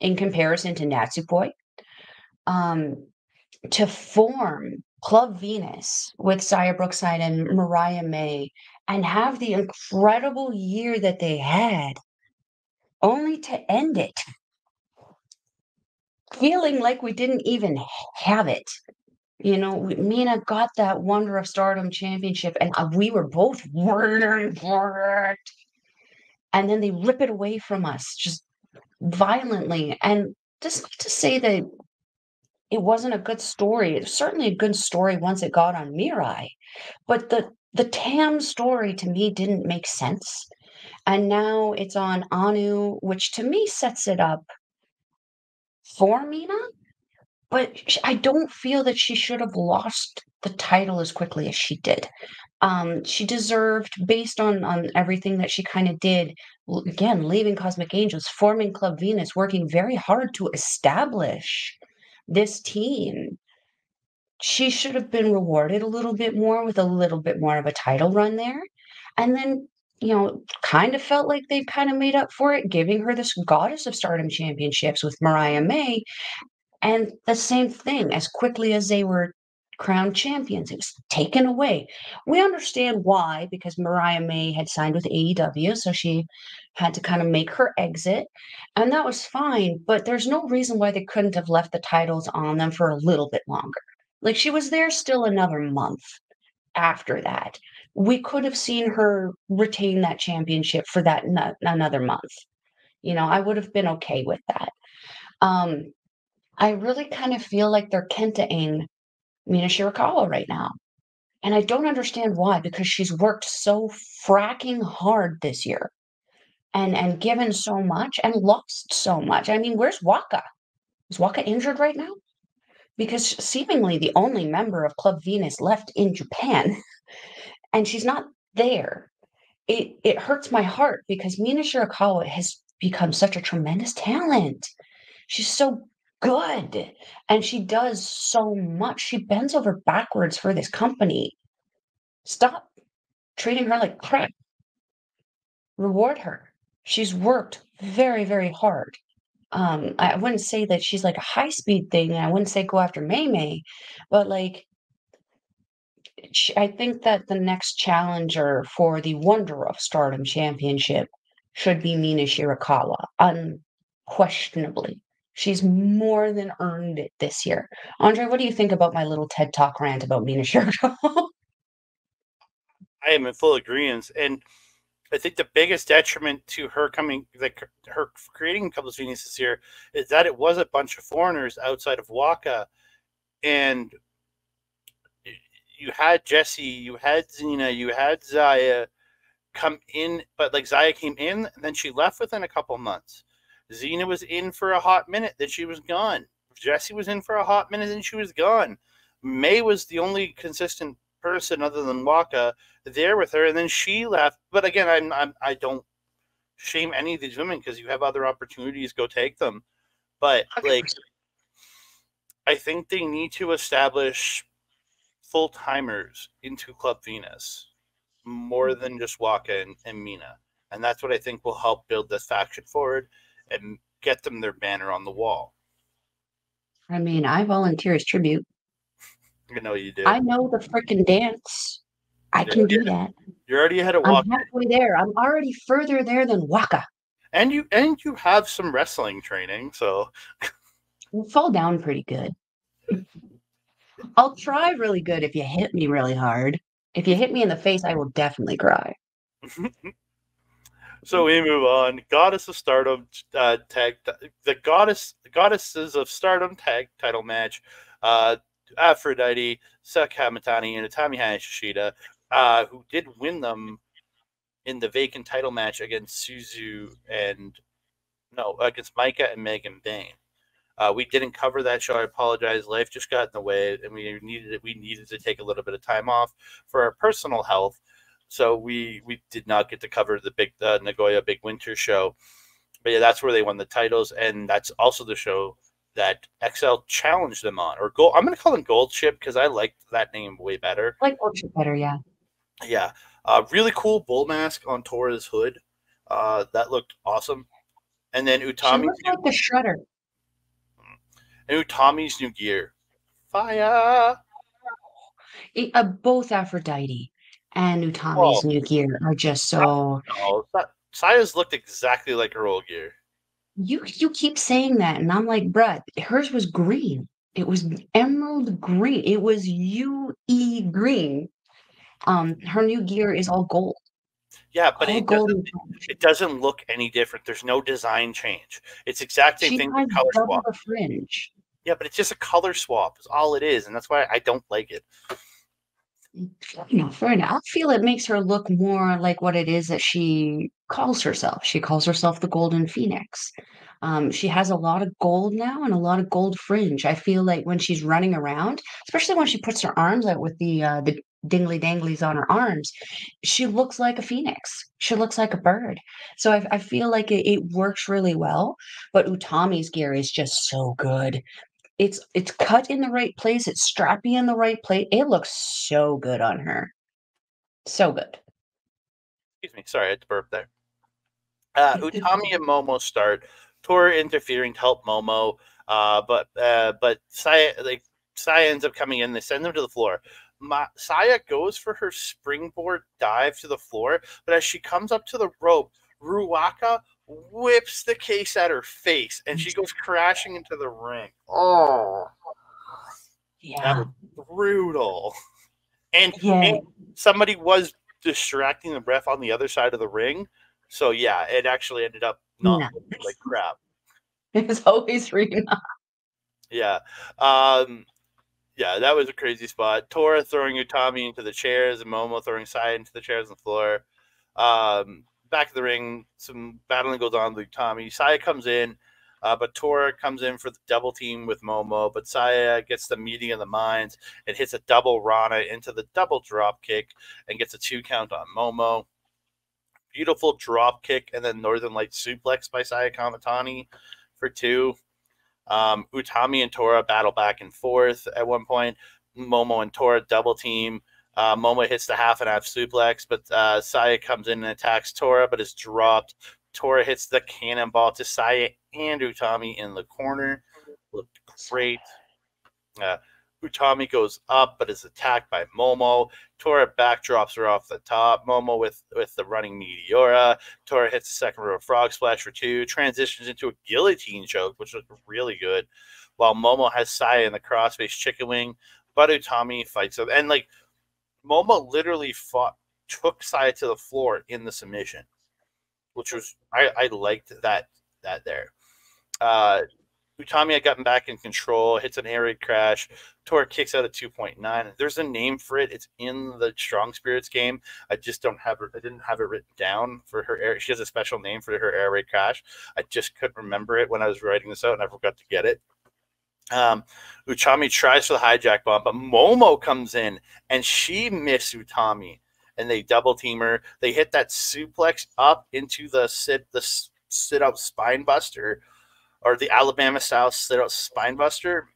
B: in comparison to Natsupoi, um, to form Club Venus with Saya Brookside and Mariah May and have the incredible year that they had, only to end it feeling like we didn't even have it. You know, Mina got that Wonder of Stardom Championship, and we were both waiting for it. And then they rip it away from us just violently. And just not to say that it wasn't a good story. It was certainly a good story once it got on Mirai, but the Tam story to me didn't make sense. And now it's on Anu, which to me sets it up for Mina, but I don't feel that she should have lost the title as quickly as she did. She deserved, based on everything that she kind of did, again, leaving Cosmic Angels, forming Club Venus, working very hard to establish this team. She should have been rewarded a little bit more with a little bit more of a title run there. And then, kind of felt like they kind of made up for it, giving her this Goddess of Stardom championships with Mariah May. And the same thing, as quickly as they were crowned champions, it was taken away. We understand why, because Mariah May had signed with AEW, so she had to kind of make her exit. And that was fine, but there's no reason why they couldn't have left the titles on them for a little bit longer. Like she was there still another month after that. We could have seen her retain that championship for that another month. I would have been okay with that. Um, I really kind of feel like they're Kenta-ing Mina Shirakawa right now. And I don't understand why, because she's worked so fracking hard this year and given so much and lost so much. I mean, where's Waka? Is Waka injured right now? Because seemingly the only member of Club Venus left in Japan, and she's not there. It hurts my heart because Mina Shirakawa has become such a tremendous talent. She's so good and she does so much. She bends over backwards for this company. Stop treating her like crap. Reward her. She's worked very, very hard. I wouldn't say that she's like a high speed thing. I wouldn't say go after May May, but like I think that the next challenger for the Wonder of Stardom Championship should be Mina Shirakawa, unquestionably. She's more than earned it this year. Andre, what do you think about my little TED Talk rant about Mina Shirakawa?
A: I am in full agreement, and I think the biggest detriment to her coming, like her creating a couple of Venus this year, is that it was a bunch of foreigners outside of Waka, and you had Jesse, you had Xena, you had Zaya come in, but like Zaya came in, and then she left within a couple months. Xena was in for a hot minute, then she was gone. Jesse was in for a hot minute, then she was gone. May was the only consistent person other than Waka there with her, and then she left. But again, I don't shame any of these women because you have other opportunities, go take them. But like, I think they need to establish full timers into Club Venus more than just Waka and Mina, and that's what I think will help build this faction forward and get them their banner on the wall.
B: I mean, I volunteer as tribute.
A: I know you do.
B: I know the frickin' dance. I can do that.
A: You're already ahead of
B: I'm
A: Waka.
B: halfway there. I'm already further there than Waka.
A: And you have some wrestling training, so
B: You fall down pretty good. I'll try really good if you hit me really hard. If you hit me in the face, I will definitely cry.
A: So we move on. Goddess of Stardom the goddesses of Stardom tag title match. Aphrodite, Saki Hamatani, and Utami Hayashishita, who did win them in the vacant title match against against Maika and Megan Bayne. We didn't cover that show. I apologize. Life just got in the way, and we needed to take a little bit of time off for our personal health. So we did not get to cover the big Nagoya Big Winter show. But yeah, that's where they won the titles, and that's also the show that XL challenged them on. Or gold. I'm going to call them Gold Ship because I like that name way better.
B: I like Gold Ship better, yeah.
A: Yeah. Really cool bull mask on Tora's hood. That looked awesome. And then
B: She looks like the Shredder.
A: And Utami's new gear. Fire!
B: Both Aphrodite and Utami's new gear are just so.
A: No, Saya's looked exactly like her old gear.
B: You keep saying that, and I'm like, bruh, hers was green. It was emerald green. It was UE green. Her new gear is all gold.
A: Yeah, but
B: it
A: doesn't look any different. There's no design change. It's exact same thing with color swap.
B: The fringe.
A: Yeah, but it's just a color swap. Is all it is, and that's why I don't like it.
B: No, fair enough. I feel it makes her look more like what it is that she calls herself. She calls herself the Golden Phoenix. She has a lot of gold now and a lot of gold fringe. I feel like when she's running around, especially when she puts her arms out with the dingly danglies on her arms, she looks like a phoenix. She looks like a bird. So I feel like it works really well. But Utami's gear is just so good. It's cut in the right place. It's strappy in the right place. It looks so good on her. So good.
A: Excuse me. Sorry, I had to burp there. Utami and Momo start. Tora interfering to help Momo, but Saya ends up coming in. They send them to the floor. Saya goes for her springboard dive to the floor, but as she comes up to the rope, Ruaka whips the case at her face, and she goes crashing into the ring. Oh,
B: yeah,
A: that was brutal. And somebody was distracting the ref on the other side of the ring. So yeah, it actually ended up not looking like crap.
B: It was always Rina.
A: Yeah. Yeah, that was a crazy spot. Tora throwing Utami into the chairs and Momo throwing Saya into the chairs on the floor. Back of the ring, some battling goes on with Utami. Saya comes in, but Tora comes in for the double team with Momo, but Saya gets the meeting of the minds and hits a double Rana into the double drop kick and gets a 2 count on Momo. Beautiful drop kick and then Northern Light suplex by Saya Kamatani for 2. Utami and Tora battle back and forth at one point. Momo and Tora double team. Momo hits the half and half suplex, but Saya comes in and attacks Tora, but is dropped. Tora hits the cannonball to Saya and Utami in the corner. Looked great. Utami goes up, but is attacked by Momo. Tora backdrops her off the top. Momo with the running Meteora. Tora hits the second row frog splash for 2. Transitions into a guillotine choke, which looked really good. While Momo has Saya in the crossface chicken wing, but Utami fights up. And like Momo literally took Saya to the floor in the submission, which was I liked that there. Utami had gotten back in control, hits an air raid crash. Tora kicks out at 2.9. There's a name for it. It's in the Strong Spirits game. I just don't have it. I didn't have it written down for her air. She has a special name for her air raid crash. I just couldn't remember it when I was writing this out, and I forgot to get it. Utami tries for the hijack bomb, but Momo comes in, and she missed Utami, and they double team her. They hit that suplex up into the sit out spine buster, or the Alabama-style sit-out spine buster,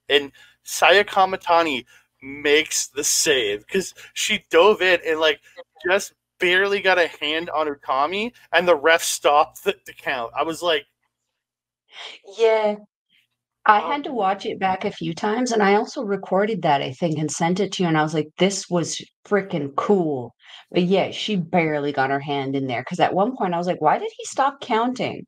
A: and Saya Kamatani makes the save because she dove in and like just barely got a hand on Utami, and the ref stopped the count. I was like,
B: Yeah, I had to watch it back a few times, and I also recorded that, I think, and sent it to you, and I was like, this was freaking cool. But yeah, she barely got her hand in there because at one point I was like, why did he stop counting?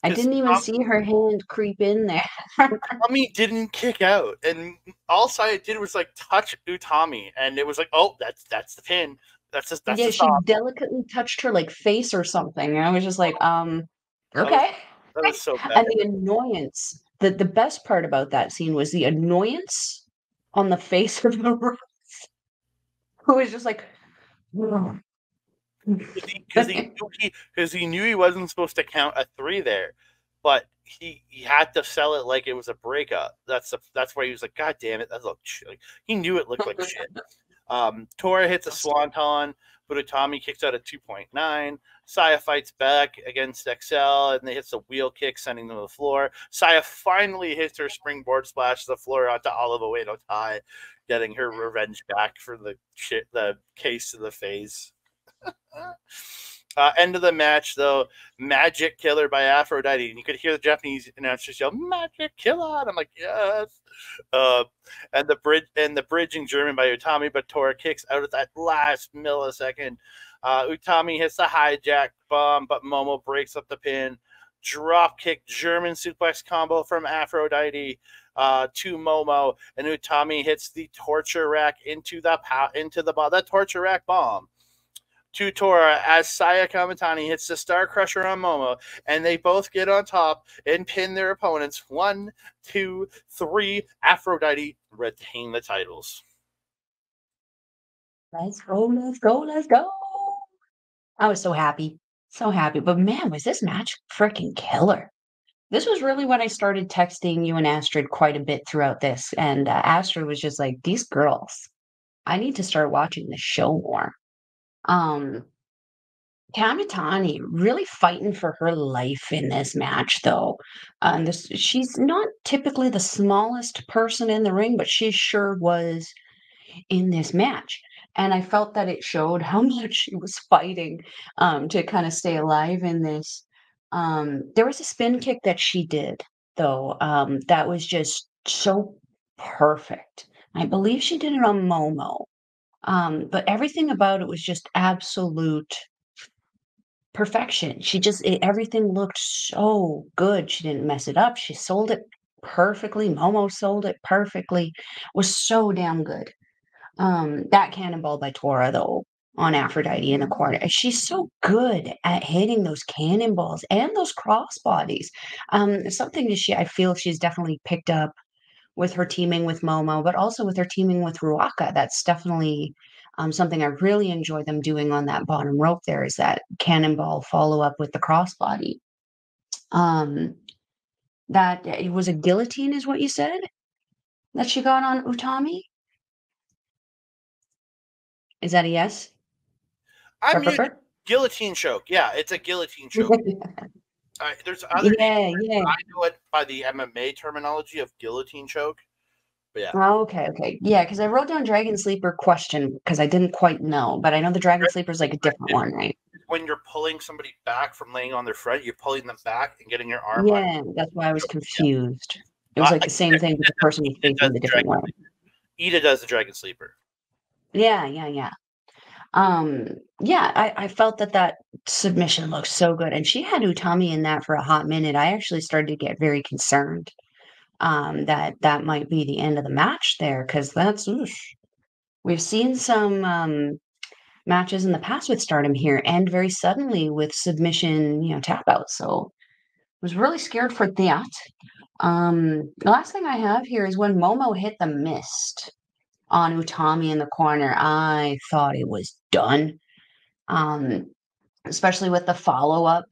B: I didn't even see her hand creep in there.
A: Utami didn't kick out, and all Saya did was like touch Utami, and it was like, oh, that's the pin. That's
B: Yeah,
A: the
B: she
A: stop.
B: delicately touched her like face or something. And I was just like,
A: That
B: okay.
A: was so bad.
B: And the annoyance, the best part about that scene was the annoyance on the face of the ref, who was just like,
A: Because he knew he wasn't supposed to count a 3 there, but he had to sell it like it was a breakup. That's why he was like, God damn it, that looked like he knew it looked like shit. Tora hits a swanton, but Utami kicks out at 2.9. Saya fights back against XL, and they hits a wheel kick, sending them to the floor. Saya finally hits her springboard splash to the floor onto Olive Oedo tie, getting her revenge back for the case to the face. End of the match, though, Magic Killer by Aphrodite, and you could hear the Japanese announcers yell "Magic Killer," and I'm like, yes. And the bridging German by Utami, but Tora kicks out at that last millisecond. Utami hits the hijack bomb, but Momo breaks up the pin. Drop kick German suplex combo from Aphrodite to Momo, and Utami hits the torture rack into the torture rack bomb to Tora as Saya Kamatani hits the Star Crusher on Momo, and they both get on top and pin their opponents. 1, 2, 3. Aphrodite retain the titles.
B: let's go, let's go, let's go. I was so happy. So happy. But man, was this match freaking killer. This was really when I started texting you and Astrid quite a bit throughout this. And Astrid was just like, these girls, I need to start watching the show more. Kamitani really fighting for her life in this match, though. She's not typically the smallest person in the ring, but she sure was in this match. And I felt that it showed how much she was fighting to kind of stay alive in this. There was a spin kick that she did, though, that was just so perfect. I believe she did it on Momo. But everything about it was just absolute perfection. Everything looked so good. She didn't mess it up. She sold it perfectly. Momo sold it perfectly. Was so damn good. That cannonball by Tora, though, on Aphrodite in the corner. She's so good at hitting those cannonballs and those crossbodies. Something that I feel she's definitely picked up with her teaming with Momo, but also with her teaming with Ruaka. That's definitely something I really enjoy them doing on that bottom rope there is that cannonball follow up with the crossbody. That it was a guillotine, is what you said? That she got on Utami? Is that a yes?
A: I'm guillotine choke. Yeah, it's a guillotine choke. There's other names.
B: Yeah.
A: I know it by the MMA terminology of guillotine choke. But yeah.
B: Oh, okay. Yeah, because I wrote down Dragon Sleeper question because I didn't quite know, but I know the Dragon Sleeper is like a different one, right?
A: When you're pulling somebody back from laying on their front, you're pulling them back and getting your arm.
B: Yeah, that's why I was confused. It was like the same thing, but the person was facing the different way.
A: Iida does the Dragon Sleeper.
B: Yeah, yeah, yeah. Yeah, I felt that that submission looked so good, and she had Utami in that for a hot minute. I actually started to get very concerned that that might be the end of the match there, because that's oof. We've seen some matches in the past with Stardom here end very suddenly with submission, tap out. So I was really scared for that. The last thing I have here is when Momo hit the mist on Utami in the corner. I thought it was done. Um, Especially with the follow up,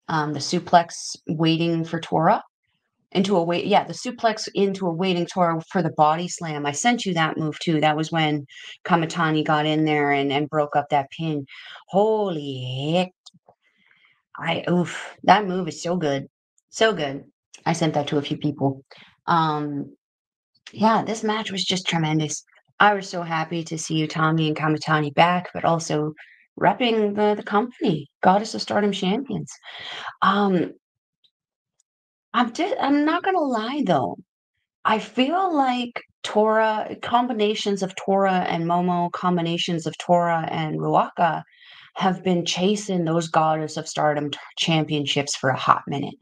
B: the suplex waiting for Tora into a wait. Yeah, the suplex into a waiting Tora for the body slam. I sent you that move too. That was when Kamitani got in there and broke up that pin. Holy heck. That move is so good. So good. I sent that to a few people. Um, yeah, this match was just tremendous. I was so happy to see Utami and Kamitani back, but also repping the company, Goddess of Stardom champions. Um, I'm not gonna lie though. I feel like Tora combinations of Tora and Momo, combinations of Tora and Ruaka have been chasing those Goddess of Stardom championships for a hot minute.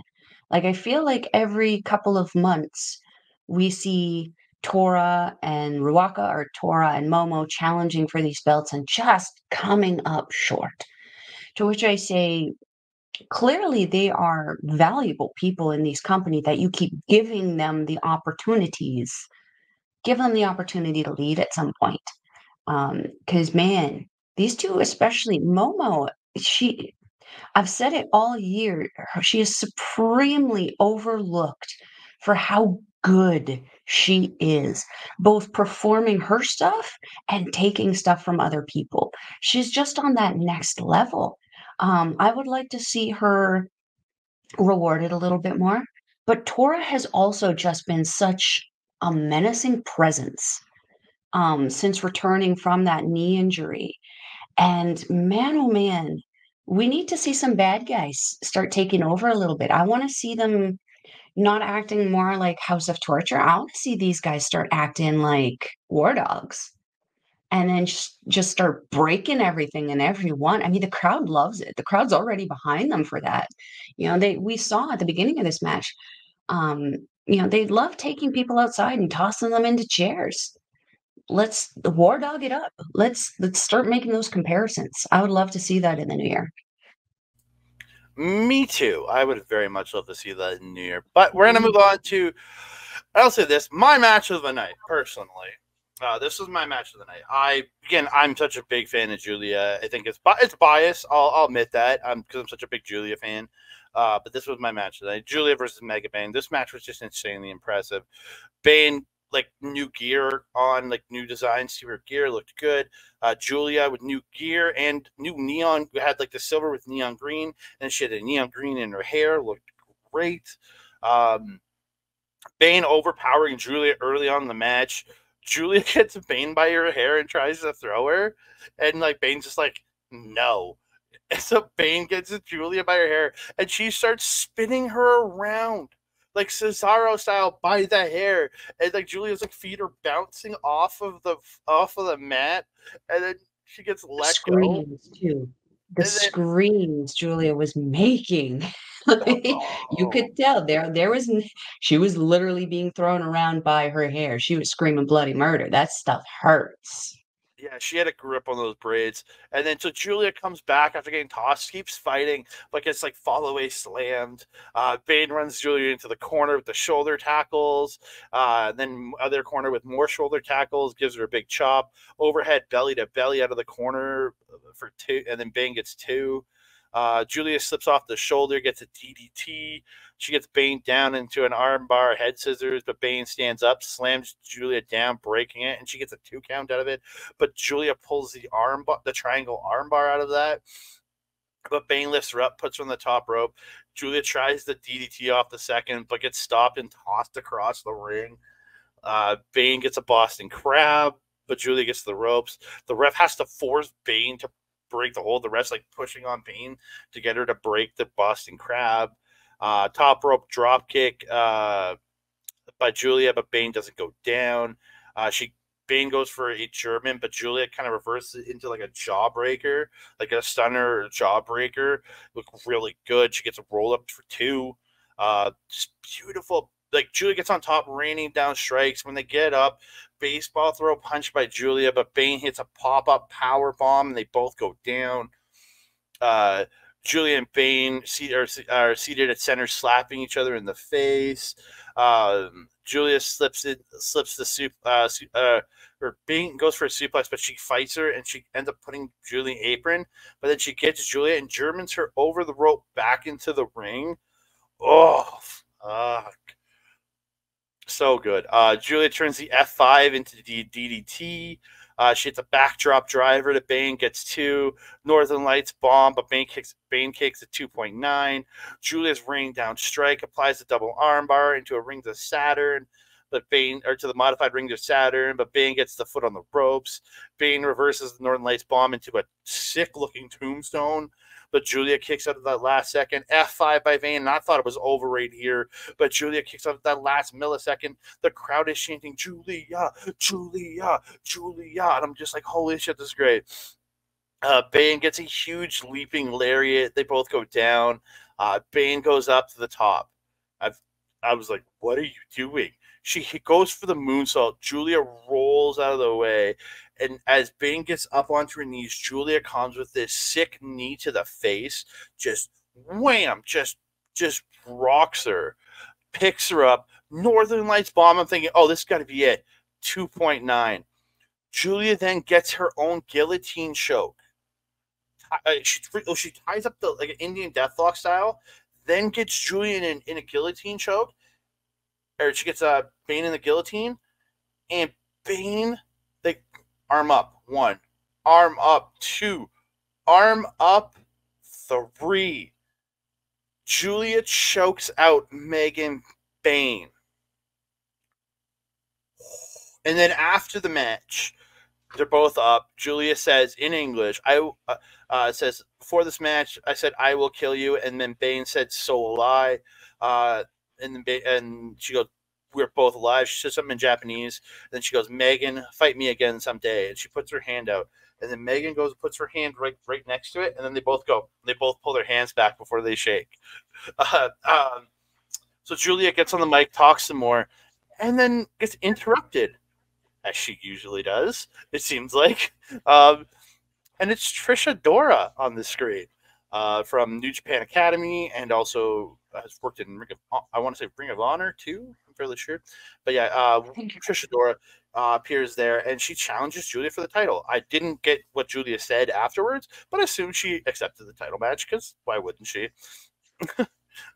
B: Like I feel like every couple of months we see Tora and Ruaka or Tora and Momo challenging for these belts and just coming up short. To which I say, clearly they are valuable people in these companies that you keep giving them the opportunities, give them the opportunity to lead at some point. Because man, these two, especially Momo, she I've said it all year. She is supremely overlooked for how good she is, both performing her stuff and taking stuff from other people. She's just on that next level. I would like to see her rewarded a little bit more. But Tora has also just been such a menacing presence since returning from that knee injury. And man, oh man, we need to see some bad guys start taking over a little bit. I want to see them not acting more like House of Torture. I want to see these guys start acting like war dogs and then just start breaking everything and everyone. I mean, the crowd loves it. The crowd's already behind them for that. We saw at the beginning of this match, um, they love taking people outside and tossing them into chairs. Let's war dog it up. Let's start making those comparisons. I would love to see that in the new year.
A: Me too. I would very much love to see that in New Year. But we're gonna move on to. I'll say this: my match of the night, personally. This was my match of the night. I'm such a big fan of Giulia. I think it's biased. I'll admit that. Because I'm such a big Giulia fan. But this was my match of the night: Giulia versus Megan Bayne. This match was just insanely impressive. Bayne, like, new gear on, like new designs to her gear, looked good. Giulia with new gear and new neon, had like the silver with neon green, and she had a neon green in her hair, looked great. Bayne overpowering Giulia early on in the match. Giulia gets Bayne by her hair and tries to throw her, and like Bayne's just like, no. And so Bayne gets Giulia by her hair, and she starts spinning her around like Cesaro style by the hair, and like Giulia's like feet are bouncing off of the mat, and then she gets
B: The
A: let go,
B: screams too. The
A: and then
B: screams Julia was making. You
A: oh,
B: could tell she was literally being thrown around by her hair. She was screaming bloody murder. That stuff hurts.
A: yeah, she had a grip on those braids. And then so Giulia comes back after getting tossed, keeps fighting, but gets like fall away slammed. Bayne runs Giulia into the corner with the shoulder tackles. Then other corner with more shoulder tackles, gives her a big chop. Overhead belly to belly out of the corner for two, and then Bayne gets two. Giulia slips off the shoulder, gets a DDT. She gets Bayne down into an armbar, head scissors, but Bayne stands up, slams Giulia down, breaking it, and she gets a 2 count out of it. But Giulia pulls the triangle armbar out of that. But Bayne lifts her up, puts her on the top rope. Giulia tries the DDT off the second, but gets stopped and tossed across the ring. Bayne gets a Boston Crab, but Giulia gets the ropes. The ref has to force Bayne to break the hold. The ref's like pushing on Bayne to get her to break the Boston Crab. Top rope drop kick by Giulia, but Bayne doesn't go down. She Bayne goes for a German, but Giulia kind of reverses it into like a jawbreaker, like a stunner or jawbreaker. Look really good. She gets a roll up for 2. Just beautiful. Like Giulia gets on top, raining down strikes. When they get up, baseball throw punch by Giulia, but Bayne hits a pop up power bomb, and they both go down. Giulia and Bayne are seated at center, slapping each other in the face. Giulia slips the or Bayne goes for a suplex, but she fights her, and she ends up putting Giulia in the apron. But then she gets Giulia and Germans her over the rope back into the ring. Oh, fuck. So good. Giulia turns the F5 into the DDT. She hits a backdrop driver to Bayne, gets 2. Northern Lights bomb, but Bayne kicks at 2.9. Giulia's raining down strike, applies a double armbar into a ring to Saturn, but Bayne, or to the modified ring to Saturn, but Bayne gets the foot on the ropes. Bayne reverses the Northern Lights bomb into a sick-looking tombstone, but Giulia kicks out of that last second. F5 by Bayne, and I thought it was over right here, but Giulia kicks out of that last millisecond. The crowd is chanting, Giulia, Giulia, Giulia, and I'm just like, holy shit, this is great. Bayne gets a huge leaping lariat. They both go down. Bayne goes up to the top. I was like, what are you doing? She goes for the moonsault. Giulia rolls out of the way. And as Bayne gets up onto her knees, Giulia comes with this sick knee to the face. Just wham! Just rocks her. Picks her up. Northern Lights bomb. I'm thinking, oh, this has got to be it. 2.9. Giulia then gets her own guillotine choke. She ties up the like an Indian deathlock style, then gets Giulia in a guillotine choke. Or she gets Bayne in the guillotine, and Bayne, like, arm up 1, arm up 2, arm up 3. Giulia chokes out Megan Bayne. And then after the match, they're both up. Giulia says in English, says, before this match, I said, I will kill you. And then Bayne said, so will I. And she goes, we're both alive. She says something in Japanese. Then she goes, Megan, fight me again someday. And she puts her hand out. And then Megan goes, puts her hand right next to it. And then they both pull their hands back before they shake. So Giulia gets on the mic, talks some more, and then gets interrupted, as she usually does, it seems like. And it's Trisha Dora on the screen from New Japan Academy, and also has worked in Ring of Honor too. I'm fairly sure, but yeah, Trisha Dora appears there, and she challenges Giulia for the title. I didn't get what Giulia said afterwards, but I assume she accepted the title match, because why wouldn't she?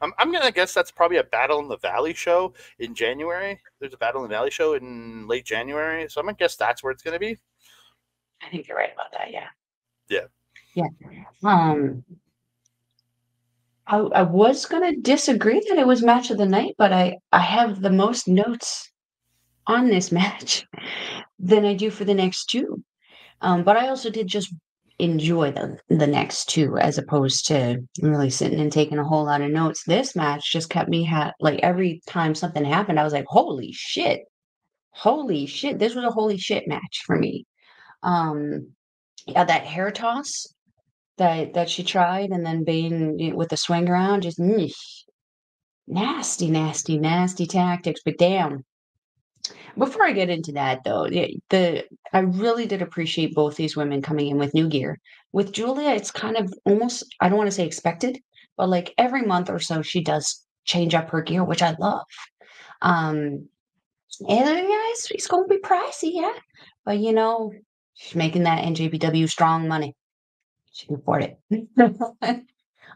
A: I'm gonna guess that's probably a Battle in the Valley show in January. There's a Battle in the Valley show in late January, so I'm gonna guess that's where it's gonna be.
B: I think you're right about that. Yeah.
A: Yeah.
B: Yeah. I was gonna disagree that it was match of the night, but I have the most notes on this match than I do for the next 2. But I also did just enjoy the next 2, as opposed to really sitting and taking a whole lot of notes. This match just kept me like, every time something happened, I was like, holy shit. This was a holy shit match for me. Yeah, that hair toss that she tried, and then Bayne with the swing around, just nasty tactics. But damn. Before I get into that, though, I really did appreciate both these women coming in with new gear. With Giulia, it's kind of almost, I don't want to say expected, but like every month or so, she does change up her gear, which I love. And yeah, it's going to be pricey, yeah. But she's making that NJPW strong money. She can afford it.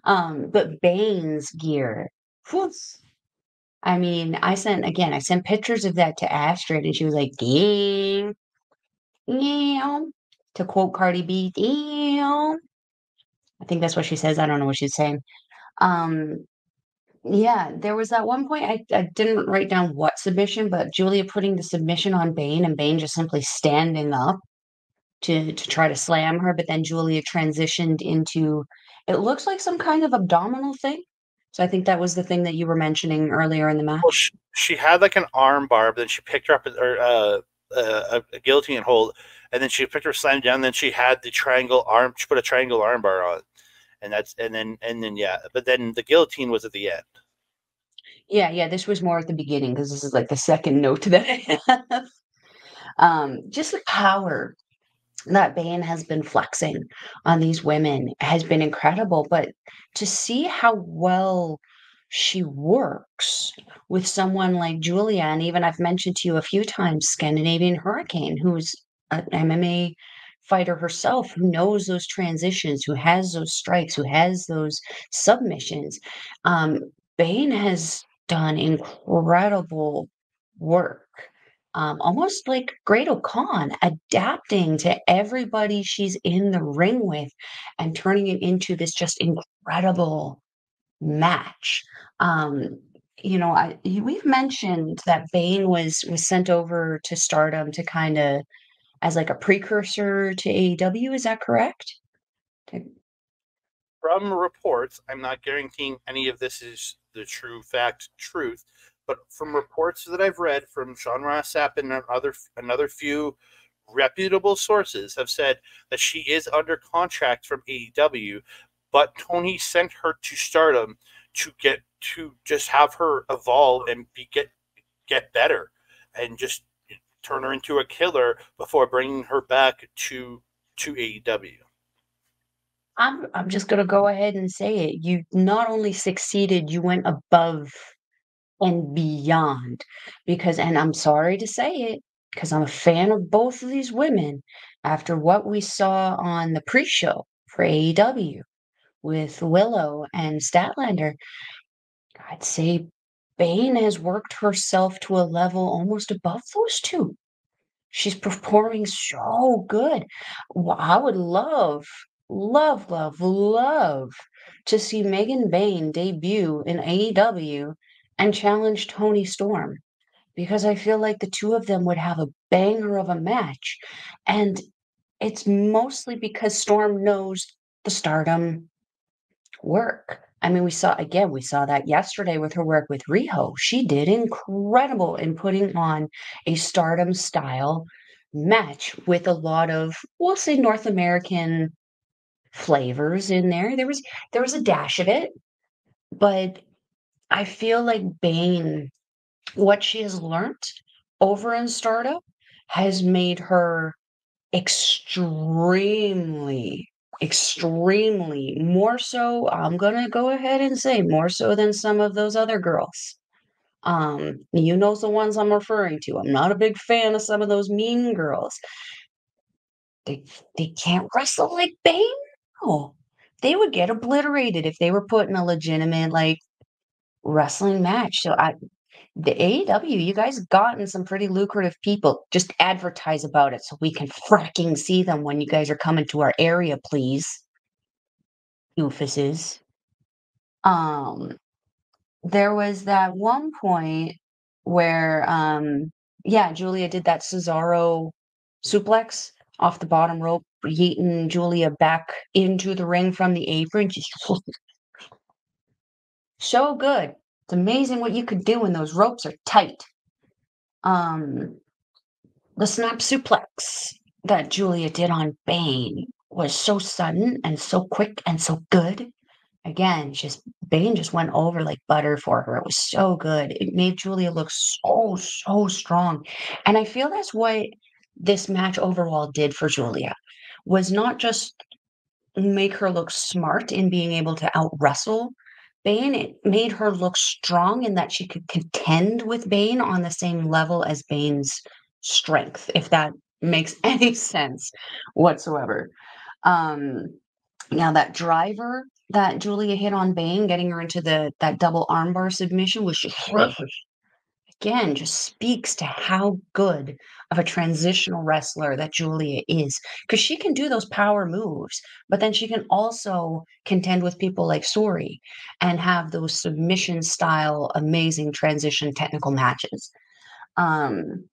B: But Bayne's gear, whew, I mean, I sent pictures of that to Astrid, and she was like, damn, damn. To quote Cardi B, damn. I think that's what she says. I don't know what she's saying. Yeah, there was that one point, I didn't write down what submission, but Giulia putting the submission on Bayne, and Bayne just simply standing up to try to slam her, but then Giulia transitioned into, it looks like some kind of abdominal thing. So I think that was the thing that you were mentioning earlier in the match.
A: Well, she had like an arm bar, but then she picked her up, or a guillotine hold, and then she picked her slam down. And then she had the triangle arm. She put a triangle armbar on, and then yeah. But then the guillotine was at the end.
B: Yeah. This was more at the beginning because this is like the second note that I have. Just the power that Bane has been flexing on these women has been incredible. But to see how well she works with someone like Giulia, and even I've mentioned to you a few times, Scandinavian Hurricane, who's an MMA fighter herself, who knows those transitions, who has those strikes, who has those submissions. Um, Bane has done incredible work, almost like Great Khan, adapting to everybody she's in the ring with and turning it into this just incredible match. Um, we've mentioned that Bane was sent over to Stardom to kind of as like a precursor to AEW. Is that correct?
A: From reports, I'm not guaranteeing any of this is the true truth, but from reports that I've read from Sean Ross Sapp and another few reputable sources have said that she is under contract from AEW, but Tony sent her to Stardom to just have her evolve and get better and just turn her into a killer before bringing her back to AEW.
B: I'm just gonna go ahead and say it. You not only succeeded, you went above and beyond because, and I'm sorry to say it, because I'm a fan of both of these women. After what we saw on the pre-show for AEW with Willow and Statlander, I'd say Bane has worked herself to a level almost above those two. She's performing so good. I would love to see Megan Bayne debut in AEW and challenge Tony Storm because I feel like the two of them would have a banger of a match. And it's mostly because Storm knows the Stardom work. I mean, we saw that yesterday with her work with Riho. She did incredible in putting on a Stardom style match with a lot of, we'll say, North American flavors in there. There was a dash of it, but I feel like Bane, what she has learned over in Stardom has made her extremely, extremely more so. I'm gonna go ahead and say more so than some of those other girls. You know the ones I'm referring to. I'm not a big fan of some of those mean girls. They they can't wrestle like Bane. No. They would get obliterated if they were put in a legitimate like wrestling match. The AEW, you guys gotten some pretty lucrative people. Just advertise about it so we can fracking see them when you guys are coming to our area, please. Doofuses. Um, there was that one point where yeah, Giulia did that Cesaro suplex off the bottom rope, yeeting Giulia back into the ring from the apron. Just so good. It's amazing what you could do when those ropes are tight. Um, The snap suplex that Giulia did on Bane was so sudden and so quick and so good. Again, just Bane just went over like butter for her. It was so good. It made Giulia look so strong. And I feel that's what this match overall did for Giulia was not just make her look smart in being able to out wrestle Bane. It made her look strong in that she could contend with Bane on the same level as Bane's strength, if that makes any sense whatsoever. Um, Now that driver that Giulia hit on Bane, getting her into that double armbar submission was just again just speaks to how good of a transitional wrestler that Giulia is because she can do those power moves, but then she can also contend with people like Sori and have those submission style amazing transition technical matches. Um,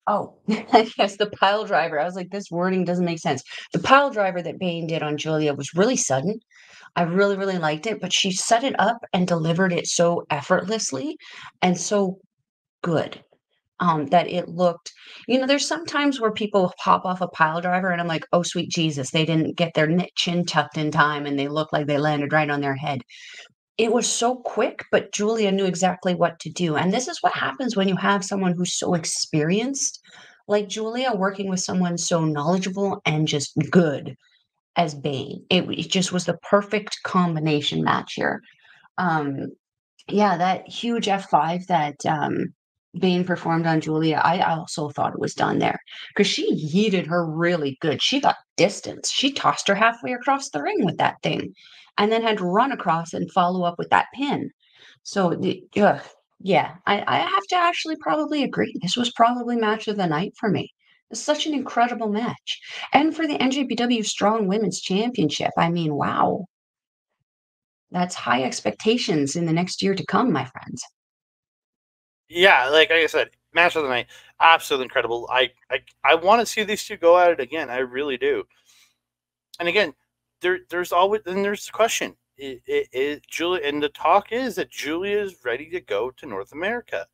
B: oh, yes, the pile driver. I was like, this wording doesn't make sense. The pile driver that Bane did on Giulia was really sudden. I really liked it, but she set it up and delivered it so effortlessly and so good. That it looked, there's sometimes where people hop off a pile driver and I'm like, oh, sweet Jesus, they didn't get their chin tucked in time and they look like they landed right on their head. It was so quick, but Giulia knew exactly what to do. And this is what happens when you have someone who's so experienced, like Giulia, working with someone so knowledgeable and just good as Bayne. It just was the perfect combination match here. Um, yeah, that huge F5 that Bayne performed on Giulia, I also thought it was done there because she yeeted her really good. She got distance. She tossed her halfway across the ring with that thing and then had to run across and follow up with that pin. So, yeah, I have to actually probably agree. This was probably match of the night for me. It's such an incredible match. And for the NJPW Strong Women's Championship, I mean, wow. That's high expectations in the next year to come, my friends.
A: Yeah, like I said, match of the night, absolutely incredible. I want to see these two go at it again. I really do. And again, there's always then there's the question: Giulia? And the talk is that Giulia is ready to go to North America.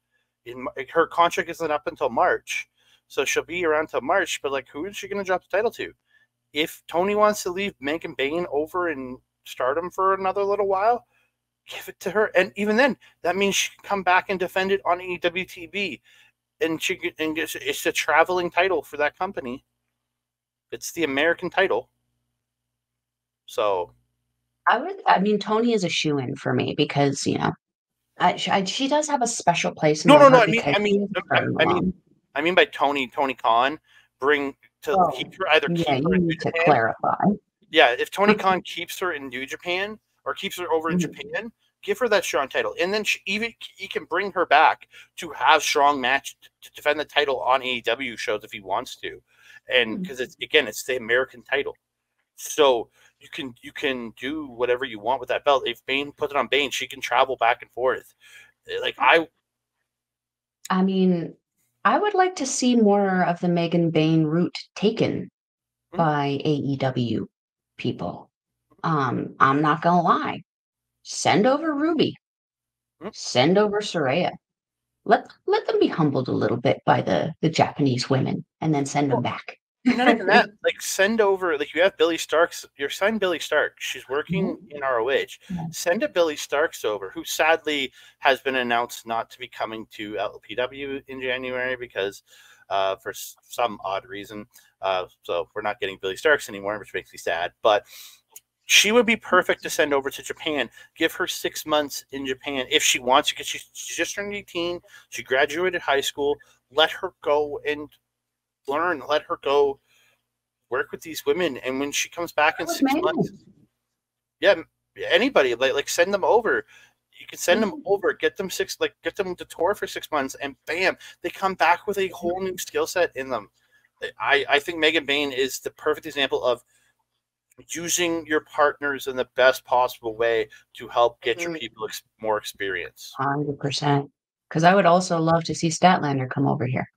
A: Her contract isn't up until March, so she'll be around till March. But like, who is she going to drop the title to? If Tony wants to leave Megan Bayne over in Stardom for another little while, give it to her. And even then, that means she can come back and defend it on EWTB, and it's a traveling title for that company. It's the American title. So
B: I mean, Tony is a shoe-in for me because, she does have a special place in
A: no,
B: my
A: no, no.
B: heart because she is a Stardom alum.
A: I mean by Tony Khan bring to
B: Oh,
A: keep her either
B: yeah,
A: keep
B: you
A: her in New
B: need to
A: Japan.
B: clarify.
A: Yeah, if Tony Khan keeps her in New Japan or keeps her over in
B: Mhm.
A: Japan, give her that strong title, and then he can bring her back to have strong match to defend the title on AEW shows if he wants to, and because it's the American title, so you can do whatever you want with that belt. If Bayne put it on Bayne, she can travel back and forth. Like
B: I mean, I would like to see more of the Megan Bayne route taken
A: mm,
B: by AEW people. I'm not gonna lie. Send over Ruby.
A: mm,
B: Send over Soraya. Let them be humbled a little bit by the Japanese women, and then send them
A: well,
B: back.
A: not even that. Like send over like you have Billy Starks. You're signed Billy Starks. She's working
B: Mhm.
A: in ROH. Send a Billy Starks over, who sadly has been announced not to be coming to LPW in January because for some odd reason. So we're not getting Billy Starks anymore, which makes me sad. But she would be perfect to send over to Japan. Give her 6 months in Japan if she wants, because she's just turned 18. She graduated high school. Let her go and learn. Let her go work with these women. And when she comes back in
B: With
A: 6 months,
B: Megan.
A: yeah, anybody like send them over. You can send them over, get them to tour for 6 months, and bam, they come back with a whole new skill set in them. I think Megan Bayne is the perfect example of using your partners in the best possible way to help get your people more experience.
B: 100%. Because I would also love to see Statlander come over here.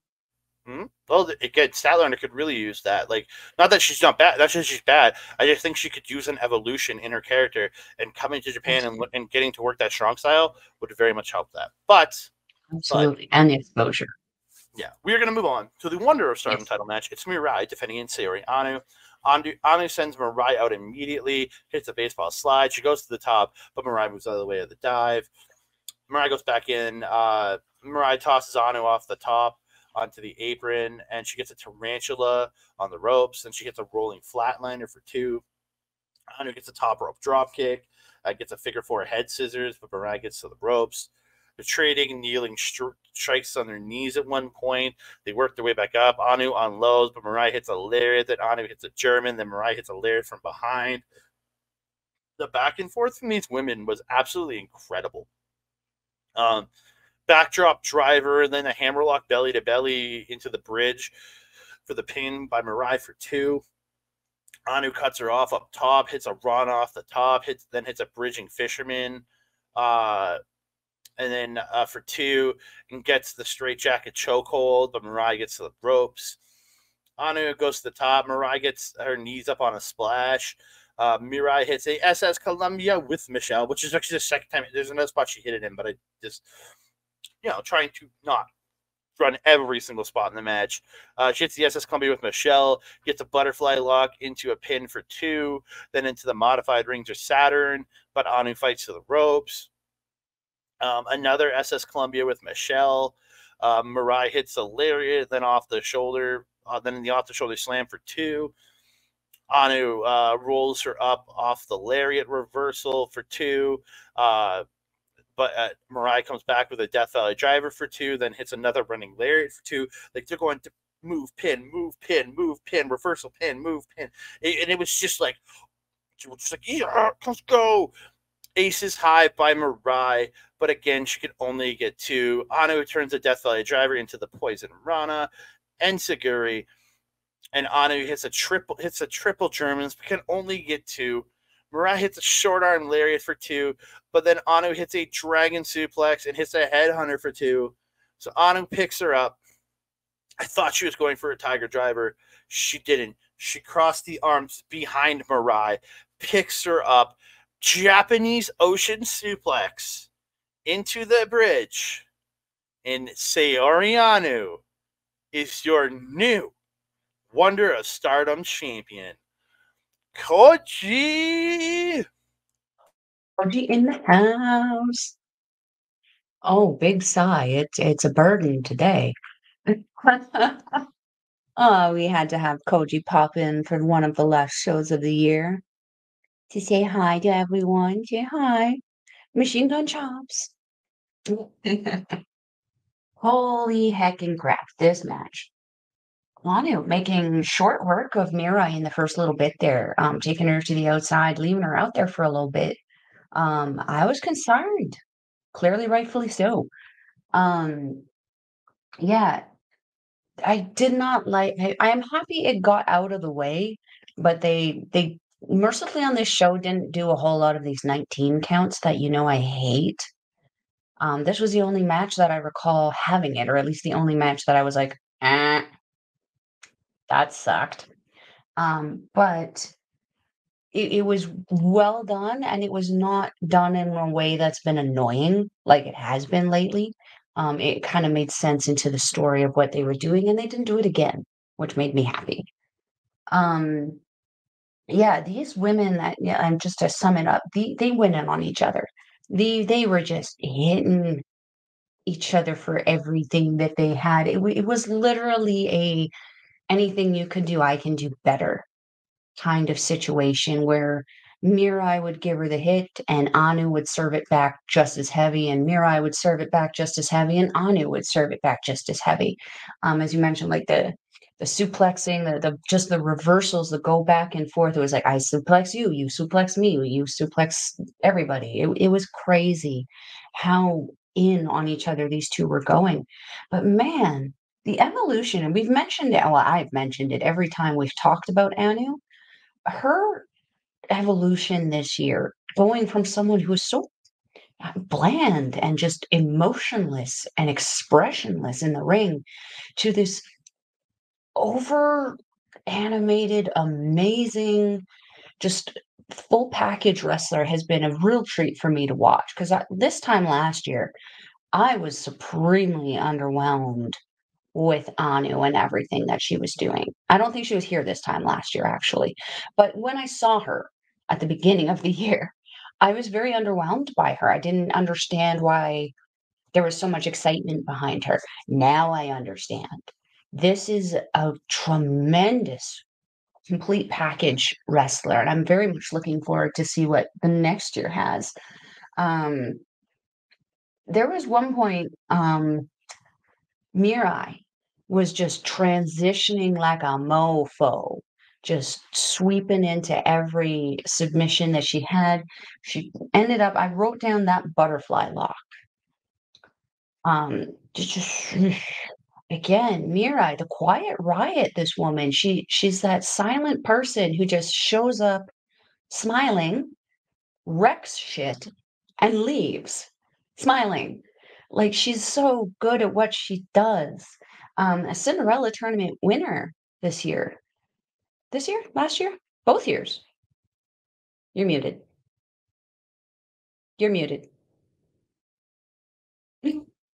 A: Hmm. Well, again, Statlander could really use that. Like, not that she's not bad. Not that she's bad. I just think she could use an evolution in her character, and coming to Japan and getting to work that strong style would very much help that. But
B: Absolutely. And the exposure.
A: yeah, we are going to move on to the Wonder of Stardom
B: Yes.
A: title match. It's Mirai defending against Seira Anu. Anu sends Mirai out immediately, hits a baseball slide. She goes to the top, but Mirai moves out of the way of the dive. Mirai goes back in. Mirai tosses Anu off the top onto the apron, and she gets a tarantula on the ropes. Then she gets a rolling flatliner for 2. Anu gets a top rope drop kick, gets a figure 4 head scissors, but Mirai gets to the ropes. They're trading, kneeling strikes on their knees at one point. They work their way back up. Anu unloads, but Mirai hits a lariat. Then Anu hits a German. Then Mirai hits a lariat from behind. The back and forth from these women was absolutely incredible. Backdrop driver, and then a hammerlock belly to belly into the bridge for the pin by Mirai for 2. Anu cuts her off up top, hits a run off the top, hits a bridging fisherman, and then for 2, and gets the straight jacket chokehold, but Mirai gets to the ropes. Anu goes to the top. Mirai gets her knees up on a splash. Mirai hits a SS Columbia with Michelle, which is actually the second time. There's another spot she hit it in, but I just, trying to not run every single spot in the match. She hits the SS Columbia with Michelle, gets a butterfly lock into a pin for 2, then into the modified ring to Saturn, but Anu fights to the ropes. Another SS Columbia with Michelle. Mirai hits a lariat, then off the shoulder, then in the off the shoulder slam for 2. Anu rolls her up off the lariat reversal for 2. But Mirai comes back with a Death Valley driver for 2, then hits another running lariat for 2. Like, they're going to move, pin, move, pin, move, pin, reversal, pin, move, pin. And it was just like, yeah, let's go. Aces high by Mirai, but again, she could only get 2. Anu turns the Death Valley driver into the Poison Rana and Saguri, and Anu hits a triple Germans, but can only get 2. Mirai hits a short arm lariat for 2, but then Anu hits a dragon suplex and hits a headhunter for 2. So Anu picks her up. I thought she was going for a tiger driver. She didn't. She crossed the arms behind Mirai, picks her up, Japanese Ocean suplex into the bridge, and Saori Anu is your new Wonder of Stardom champion. Koji!
B: Koji in the house. Oh, big sigh. It's a burden today. Oh, we had to have Koji pop in for one of the last shows of the year to say hi to everyone. Say hi. Machine Gun Chops. Holy heckin' crap, this match. Lanu making short work of Mirai in the first little bit there, taking her to the outside, leaving her out there for a little bit. I was concerned, clearly rightfully so. Um, yeah, I did not like I am happy it got out of the way, but they mercifully on this show didn't do a whole lot of these 19 counts that I hate. This was the only match that I recall having it, or at least the only match that I was like, that sucked. But it was well done, and it was not done in a way that's been annoying like it has been lately. It kind of made sense into the story of what they were doing, and they didn't do it again, which made me happy. Um, yeah, these women that, yeah, and just to sum it up, they went in on each other. They were just hitting each other for everything that they had. It was literally a anything you could do, I can do better kind of situation where Mirai would give her the hit and Anu would serve it back just as heavy, and Mirai would serve it back just as heavy, and Anu would serve it back just as heavy. As you mentioned, like the suplexing, the just the reversals, the go back and forth. It was like I suplex you, you suplex me, you suplex everybody. It was crazy how in on each other these two were going. But man, the evolution, and we've mentioned it, well, I've mentioned it every time we've talked about Anu, her evolution this year, going from someone who was so bland and just emotionless and expressionless in the ring to this over animated, amazing, just full package wrestler has been a real treat for me to watch. Because this time last year, I was supremely underwhelmed with Anu and everything that she was doing. I don't think she was here this time last year, actually. But when I saw her at the beginning of the year, I was very underwhelmed by her. I didn't understand why there was so much excitement behind her. Now I understand. This is a tremendous complete package wrestler, and I'm very much looking forward to see what the next year has. Um, there was one point Mirai was just transitioning like a mofo, just sweeping into every submission that she had. She ended up, I wrote down that butterfly lock. Just again, Mirai, the quiet riot, this woman. She's that silent person who just shows up smiling, wrecks shit, and leaves smiling. Like she's so good at what she does. A Cinderella tournament winner this year. This year? Last year? Both years. You're muted. You're muted.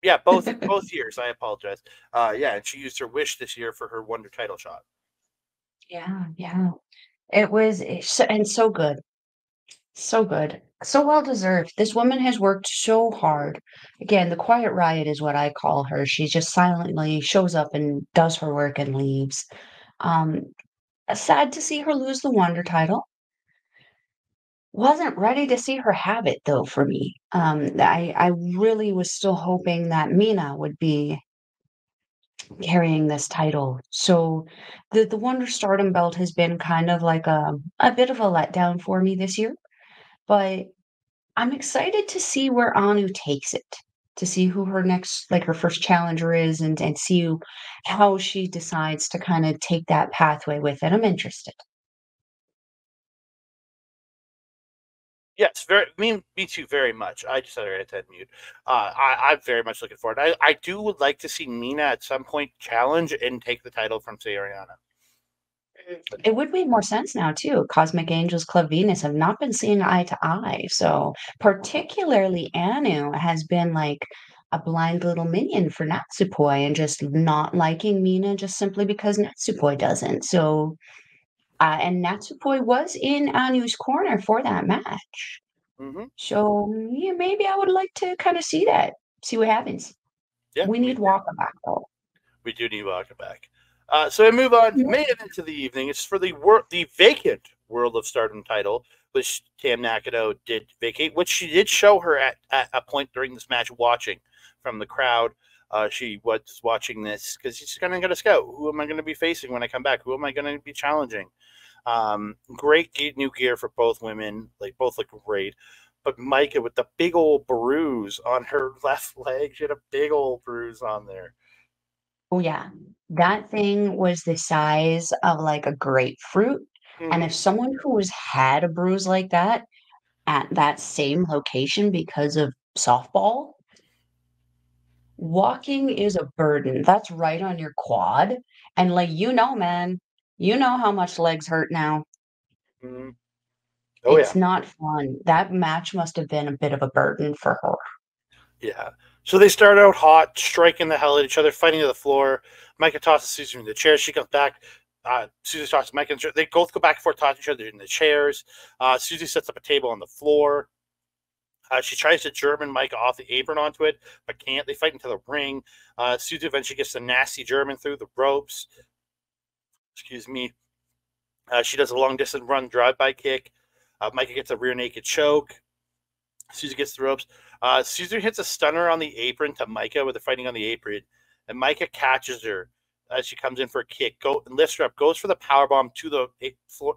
A: Yeah, both years. I apologize. Yeah, and she used her wish this year for her Wonder title shot.
B: Yeah, yeah. It was and so good. So good. So well deserved. This woman has worked so hard. Again, the quiet riot is what I call her. She just silently shows up and does her work and leaves. Um, sad to see her lose the Wonder title. Wasn't ready to see her have it though for me. I really was still hoping that Mina would be carrying this title. So the Wonder Stardom belt has been kind of like a bit of a letdown for me this year, but I'm excited to see where Anu takes it, to see who her next, like her first challenger is, and see how she decides to kind of take that pathway with it. I'm interested.
A: Yes, me too, very much. I just had her head mute. I'm very much looking forward. I do would like to see Mina at some point challenge and take the title from Seira.
B: It would make more sense now too. Cosmic Angels Club Venus have not been seeing eye to eye. So particularly Anu has been like a blind little minion for Natsupoi and just not liking Mina just simply because Natsupoi doesn't. So and Natsupoi was in Anu's corner for that match.
A: Mm-hmm.
B: So yeah, maybe I would like to kind of see that, see what happens.
A: Yeah,
B: We
A: me
B: need
A: too.
B: Walker back though.
A: We do need Waka back. So we move on. Main event of the evening. It's for the vacant World of Stardom title, which Tam Nakano did vacate, which she did show her at a point during this match, watching from the crowd. She was watching this because she's kind of going to scout. Who am I going to be facing when I come back? Who am I going to be challenging? Great new gear for both women. Like both look great. But Maika with the big old bruise on her left leg. She had a big old bruise on there.
B: Oh yeah, that thing was the size of like a grapefruit. And
A: Mm-hmm.
B: if someone who has had a bruise like that at that same location because of softball, walking is a burden. That's right on your quad. And like man, you know how much legs hurt now.
A: Mm-hmm. Oh yeah,
B: It's not fun. That match must have been a bit of a burden for her.
A: yeah. So they start out hot, striking the hell at each other, fighting to the floor. Micah tosses Suzu in the chair. She comes back. Suzu tosses Micah. They both go back and forth, toss each other in the chairs. Suzu sets up a table on the floor. She tries to German Micah off the apron onto it, but can't. They fight into the ring. Suzu eventually gets the nasty German through the ropes. Excuse me. She does a long distance run drive-by kick. Micah gets a rear naked choke. Suzu gets the ropes. Suzu hits a stunner on the apron to Micah with the fighting on the apron, and Micah catches her as she comes in for a kick. Lifts her up, goes for the power bomb to the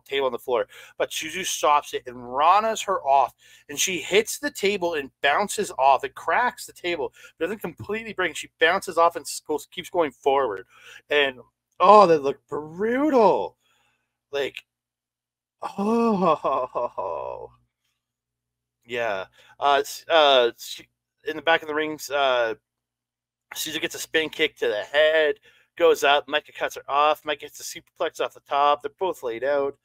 A: table on the floor, but Suzu stops it and Rana's her off, and she hits the table and bounces off. It cracks the table, doesn't completely break. She bounces off and keeps going forward, and oh, that looked brutal. Like, oh. Yeah. In the back of the rings, Caesar gets a spin kick to the head, goes up. Micah cuts her off. Micah hits a superplex off the top. They're both laid out.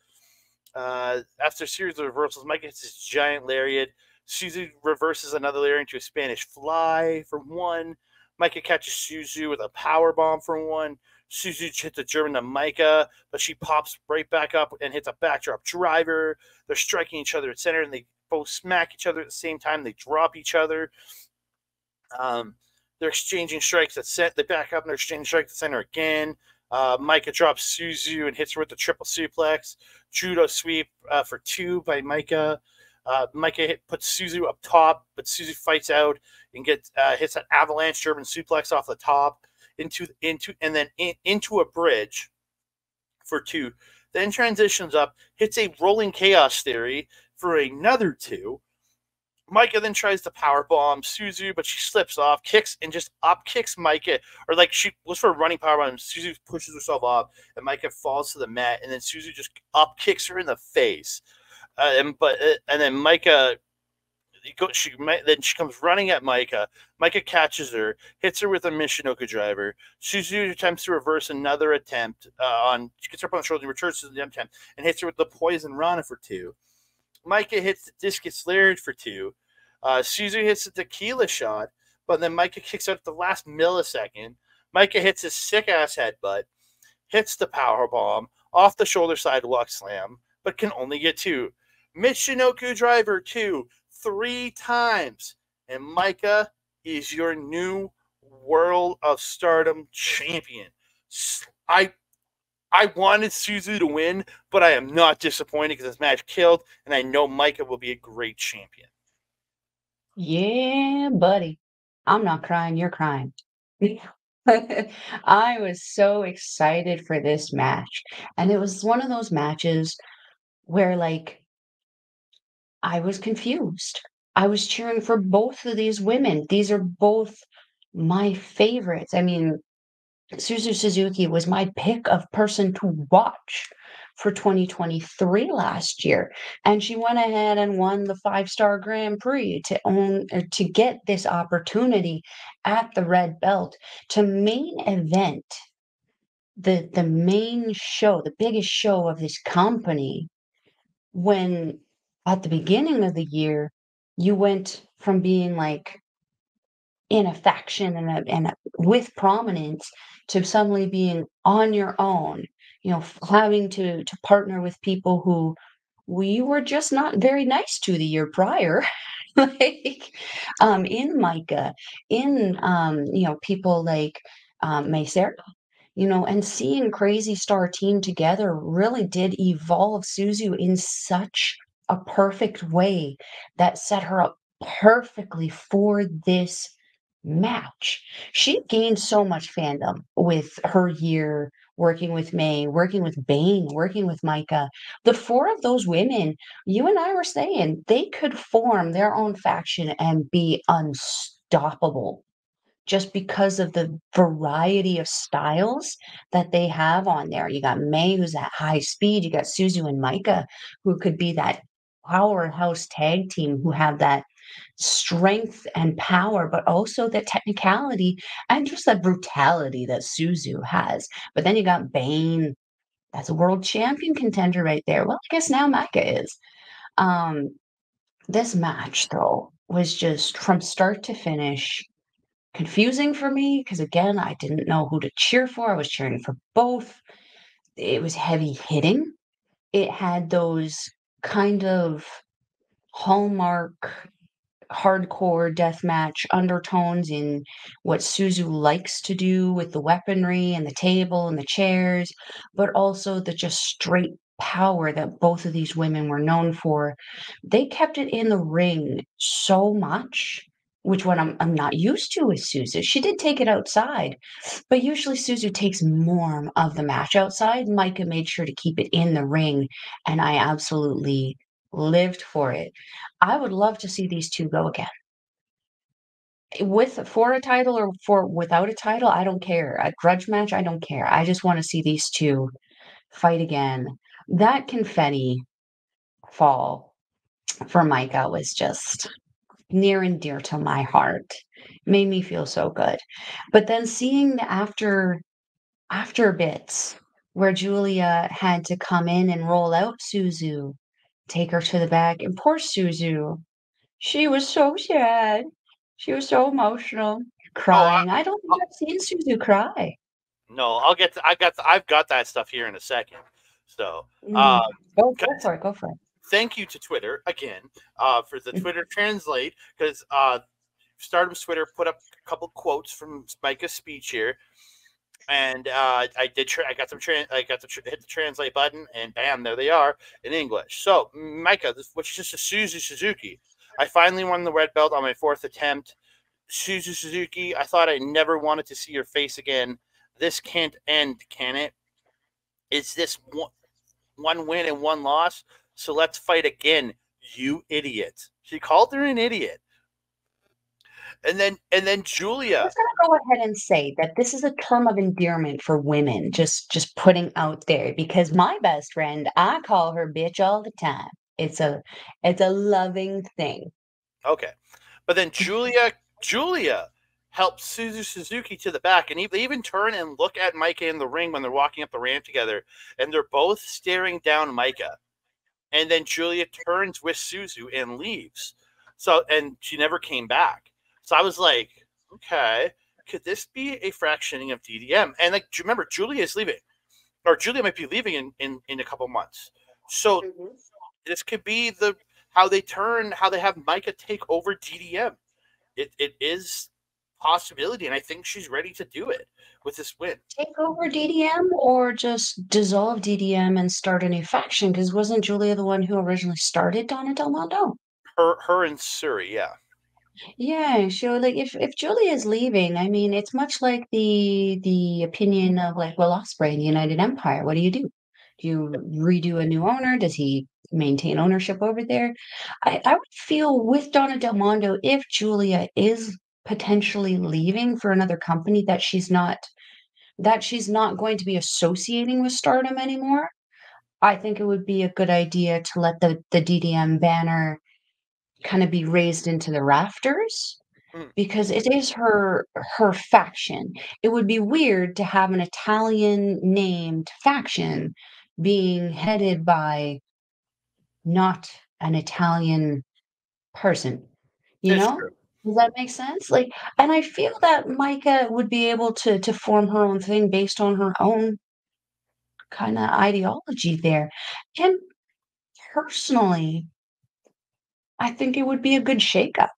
A: After a series of reversals, Micah hits his giant lariat. Suzu reverses another lariat into a Spanish fly for one. Micah catches Suzu with a power bomb for one. Suzu hits a German to Micah, but she pops right back up and hits a backdrop driver. They're striking each other at center, and they both smack each other at the same time. They drop each other. Um, they're exchanging strikes at set. They back up and they're exchanging strikes at center again. Micah drops Suzu and hits her with the triple suplex. Judo sweep for two by Micah. Micah puts Suzu up top, but Suzu fights out and hits an avalanche German suplex off the top into a bridge for two. Then transitions up, hits a rolling chaos theory for another two. Micah then tries to power bomb Suzu, but she slips off, kicks, and just up kicks Micah, or like she was for a running power bomb. Suzu pushes herself off, and Micah falls to the mat, and then Suzu just up kicks her in the face. And then Micah, then she comes running at Micah. Micah catches her, hits her with a Michinoku driver. Suzu attempts to reverse another attempt she gets her up on the shoulder, returns to the attempt, and hits her with the poison Rana for two. Micah hits the discus lariat for two. Suzu hits the tequila shot, but then Maika kicks out at the last millisecond. Maika hits his sick-ass headbutt, hits the power bomb, off the shoulder sidewalk slam, but can only get 2. Michinoku driver 2, 3 times. And Maika is your new World of Stardom champion. I wanted Suzu to win, but I am not disappointed because this match killed, and I know Maika will be a great champion.
B: Yeah, buddy. I'm not crying, you're crying. I was so excited for this match. And it was one of those matches where, like, I was confused. I was cheering for both of these women. These are both my favorites. I mean, Suzu Suzuki was my pick of person to watch for 2023 last year, and she went ahead and won the 5-star Grand Prix to own or to get this opportunity at the red belt to main event the main show, the biggest show of this company. When at the beginning of the year, you went from being like in a faction and with prominence to suddenly being on your own, having to partner with people who we were just not very nice to the year prior. Like in Micah, in people like Seira, and seeing Crazy Star team together really did evolve Suzu in such a perfect way that set her up perfectly for this match. She gained so much fandom with her year working with May, working with Bayne, working with Micah. The 4 of those women, you and I were saying, they could form their own faction and be unstoppable just because of the variety of styles that they have on there. You got May, who's at high speed. You got Suzu and Micah, who could be that powerhouse tag team who have that strength and power, but also the technicality and just that brutality that Suzu has. But then you got Bayne. That's a world champion contender right there. Well, I guess now Micah is. Um, this match, though, was just from start to finish confusing for me because again, I didn't know who to cheer for. I was cheering for both. It was heavy hitting. It had those kind of hallmark hardcore deathmatch undertones in what Suzu likes to do with the weaponry and the table and the chairs, but also the just straight power that both of these women were known for. They kept it in the ring so much, which what I'm not used to with Suzu. She did take it outside, but usually Suzu takes more of the match outside. Micah made sure to keep it in the ring, and I absolutely lived for it. I would love to see these 2 go again. For a title or for without a title, I don't care. A grudge match, I don't care. I just wanna see these 2 fight again. That confetti fall for Micah was just near and dear to my heart. Made me feel so good. But then seeing the after bits where Giulia had to come in and roll out Suzu, take her to the back, and poor Suzu, she was so sad. She was so emotional,
A: Oh,
B: crying. I don't think I've seen Suzu cry.
A: no, I've got that stuff here in a second. So,
B: Mm. Go for it. Go for it.
A: thank you to Twitter again for the Twitter translate because Stardom's Twitter put up a couple quotes from Micah's speech here, and I did. I got them. Hit the translate button, and bam, there they are in English. So, Micah, which is just a Suzu Suzuki. I finally won the red belt on my 4th attempt. Suzu Suzuki, I thought I never wanted to see your face again. This can't end, can it? Is this one win and 1 loss? So let's fight again, you idiot. She called her an idiot. And then
B: I
A: Giulia.
B: was gonna go ahead and say that this is a term of endearment for women, just putting out there because my best friend, I call her bitch all the time. It's a loving thing.
A: Okay. But then Giulia helps Suzu Suzuki to the back, and they even turn and look at Maika in the ring when they're walking up the ramp together, and they're both staring down Maika. And then Giulia turns with Suzu and leaves. So, and she never came back. So I was like, Okay. Could this be a fractioning of DDM? And like, do you remember Giulia is leaving, or Giulia might be leaving in a couple months. So
B: Mhm.
A: this could be how they have Maika take over DDM. It is possibility, and I think she's ready to do it with this win.
B: Take over DDM or just dissolve DDM and start a new faction? Because wasn't Julia the one who originally started Donna Del Mondo?
A: Her and Suri, yeah.
B: Yeah, sure. Like if Julia is leaving, I mean, it's much like the opinion of like Will Ospreay in the United Empire. What do you do? Do you redo a new owner? Does he maintain ownership over there? I would feel with Donna Del Mondo, if Julia is potentially leaving for another company that she's not going to be associating with Stardom anymore, I think it would be a good idea to let the DDM banner kind of be raised into the rafters
A: Mm.
B: because it is her faction. It would be weird to have an Italian named faction being headed by not an Italian person, you
A: It's
B: know?
A: true.
B: Does that make sense? Like, and I feel that Maika would be able to form her own thing based on her own kind of ideology there. And personally, I think it would be a good shakeup,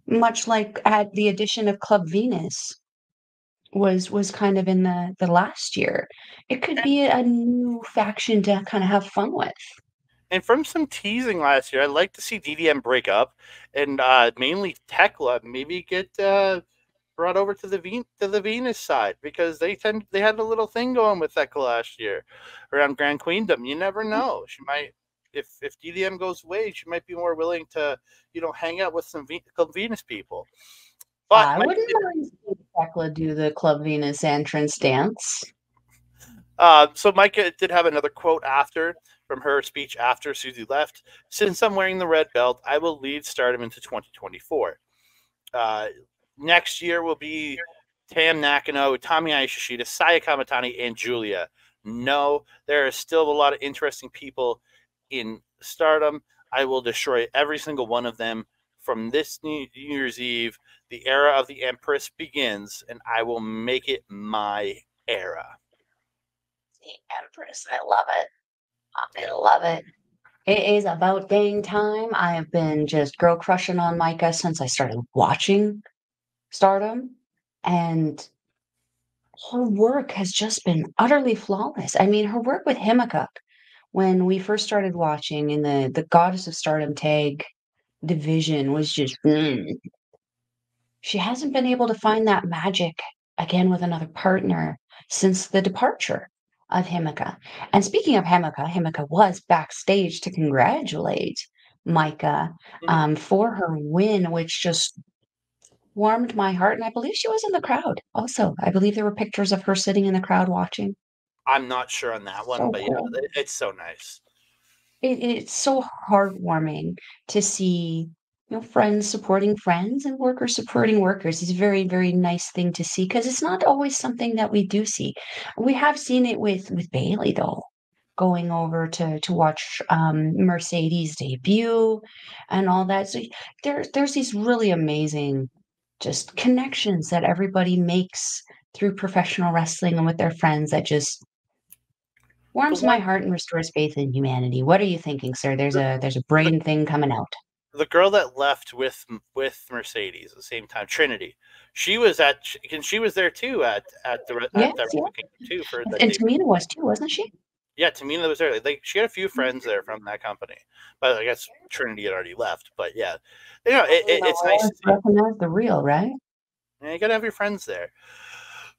B: much like at the addition of Club Venus was kind of in the last year. It could be a new faction to kind of have fun with.
A: And from some teasing last year, I'd like to see DDM break up, and mainly Thekla maybe get brought over to the Venus side, because they had a little thing going with Thekla last year around Grand Queendom. You never know. She might, if DDM goes away, she might be more willing to hang out with some Venus people. But
B: I wouldn't mind seeing Thekla do the Club Venus entrance dance.
A: So Micah did have another quote after from her speech after Susie left. Since I'm wearing the red belt, I will lead Stardom into 2024. Uh, Next year will be Tam Nakano, Tamiya Ishishida, Saya Kamatani, and Giulia. No, there are still a lot of interesting people in Stardom. I will destroy every single one of them from this New Year's Eve. The era of the Empress begins, and I will make it my era.
B: The Empress, I love it. I love it. It is about dang time. I have been just girl crushing on Micah since I started watching Stardom, and her work has just been utterly flawless. I mean, her work with Himika when we first started watching in the Goddess of Stardom tag division was just she hasn't been able to find that magic again with another partner since the departure of Himika. And speaking of Himika, Himika was backstage to congratulate Micah
A: Mhm.
B: for her win, which just warmed my heart. And I believe she was in the crowd also. I believe there were pictures of her sitting in the crowd watching.
A: I'm not sure on that one,
B: So
A: but yeah,
B: cool.
A: it's so nice.
B: It's so heartwarming to see, friends supporting friends and workers supporting workers. It's a very, very nice thing to see because it's not always something that we do see. We have seen it with Bailey though, going over to watch Mercedes debut and all that. So there's these really amazing just connections that everybody makes through professional wrestling and with their friends that just
A: The
B: warms my
A: one,
B: heart and restores faith in humanity. What are you thinking, sir? There's
A: the,
B: a
A: the,
B: brain thing coming out.
A: the girl that left with Mercedes at the same time, Trinity, she was there too
B: Yes,
A: at the
B: yeah.
A: Wrestle Kingdom too for that
B: And
A: debut.
B: Tamina was too, wasn't she?
A: Yeah, Tamina was there. Like, she had a few friends there from that company, but I guess Trinity had already left. But yeah,
B: The
A: it's nice
B: Lord
A: to see.
B: recognize the real, right?
A: Yeah, you gotta have your friends there.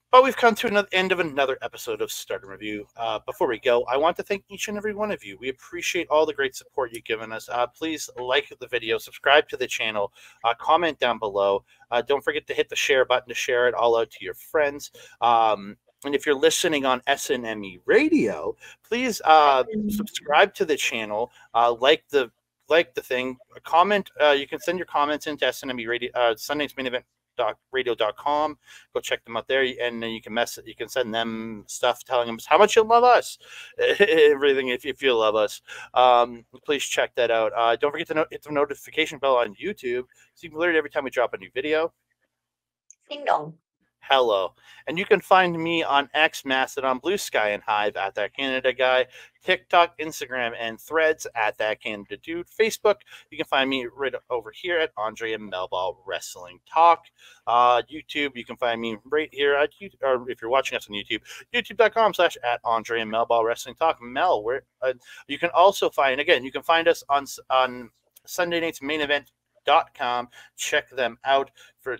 A: But we've come to another end of another episode of Stardom Review. Before we go, I want to thank each and every one of you. We appreciate all the great support you've given us. Please like the video, subscribe to the channel, comment down below. Don't forget to hit the share button to share it all out to your friends. And if you're listening on SNME Radio, please subscribe to the channel, like the thing, comment. You can send your comments into SNME Radio, Sunday's Main Event radio.com. Go check them out there, and then you can send them stuff telling them how much you love us, everything. If you love us, please check that out. Don't forget to hit the notification bell on YouTube so you can be alerted every time we drop a new video.
B: Queendom.
A: Hello. And you can find me on X, Mastodon, Blue Sky, and Hive at That Canada Guy, TikTok, Instagram, and Threads at That Canada Dude. Facebook, you can find me right over here at Andre Melball Wrestling Talk. YouTube, you can find me right here at YouTube, or if you're watching us on YouTube, youtube.com/ at Andre Melball Wrestling Talk. Mel, where you can also find, again, you can find us on Sunday Night's Main Event.com. Check them out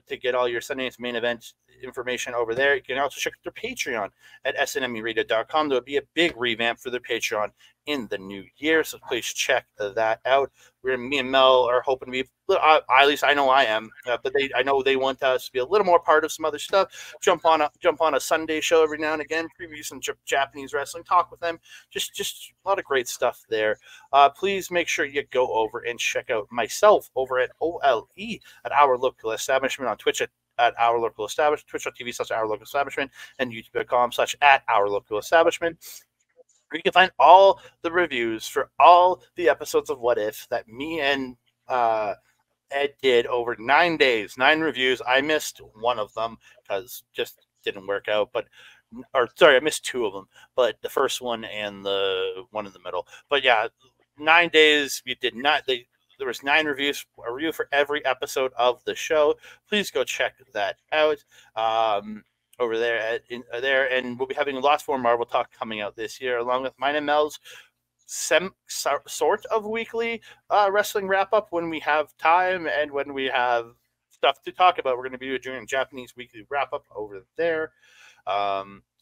A: to get all your Sunday Night's Main Event information over there. You can also check their Patreon at snmerita.com. There'll be a big revamp for their Patreon in the new year, so please check that out. Me and Mel are hoping to be, at least I know I am, but I know they want us to be a little more part of some other stuff. Jump on a Sunday show every now and again, preview some Japanese wrestling, talk with them. Just a lot of great stuff there. Please make sure you go over and check out myself over at OLE at Our Local Establishment on Twitch at Our Local Establishment, twitch.tv/Our Local Establishment, and youtube.com/at Our Local Establishment. Where you can find all the reviews for all the episodes of What If that me and Ed did over 9 days, 9 reviews. I missed one of them because just didn't work out, I missed 2 of them, but the first one and the one in the middle. But yeah, 9 days, we did not, there was 9 reviews, a review for every episode of the show. Please go check that out over there and we'll be having lots more Marvel talk coming out this year, along with mine and Mel's sort of weekly wrestling wrap up when we have time and when we have stuff to talk about. We're going to be doing a Japanese weekly wrap up over there.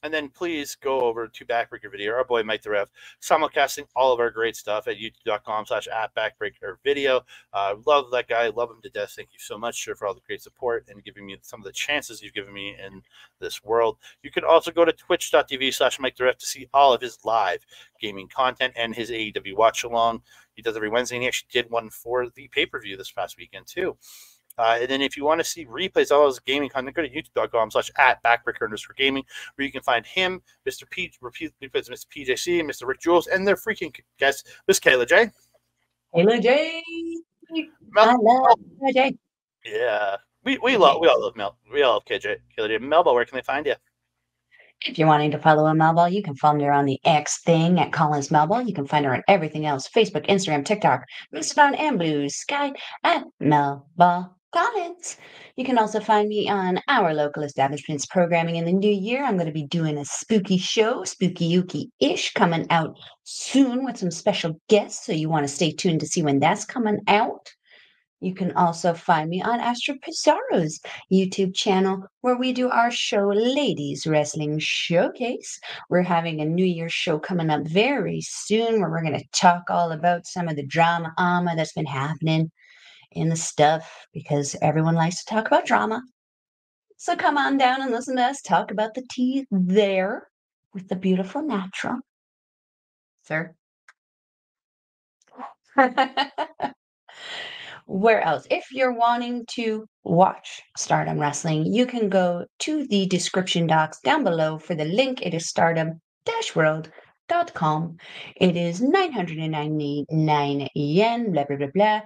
A: And then please go over to Backbreaker Video, our boy Mike the Rev, simulcasting all of our great stuff at youtube.com/@backbreakervideo. Love that guy. Love him to death. Thank you so much, sir, for all the great support and giving me some of the chances you've given me in this world. You can also go to twitch.tv/Mike the Rev to see all of his live gaming content and his AEW watch along. He does every Wednesday, and he actually did one for the pay-per-view this past weekend, too. And then if you want to see replays, all his gaming content, go to youtube.com/@backbreaker_gaming, where you can find him, Mr. P, Mr. PJC, and Mr. Rick Jules, and their freaking guest, Miss Kayla J.
B: Kayla J. I love Kayla J.
A: Yeah. We all love Mel. We all love Kayla J. Melba, where can they find you?
B: If you're wanting to follow a Melball, you can follow her on the X thing at Collins Melball. You can find her on everything else: Facebook, Instagram, TikTok, Mastodon, and Blue Sky at Melball Collins. You can also find me on Our Local Establishment's programming in the new year. I'm going to be doing a spooky show, spooky yuki-ish, coming out soon with some special guests. So you want to stay tuned to see when that's coming out. You can also find me on Astro Pizarro's YouTube channel, where we do our show, Ladies Wrestling Showcase. We're having a New Year's show coming up very soon, where we're going to talk all about some of the drama that's been happening in the stuff, because everyone likes to talk about drama. So come on down and listen to us talk about the tea there with the beautiful natural. Sir? Where else? If you're wanting to watch Stardom Wrestling, you can go to the description docs down below for the link. It is stardom-world.com. It is 999 yen, blah, blah, blah, blah,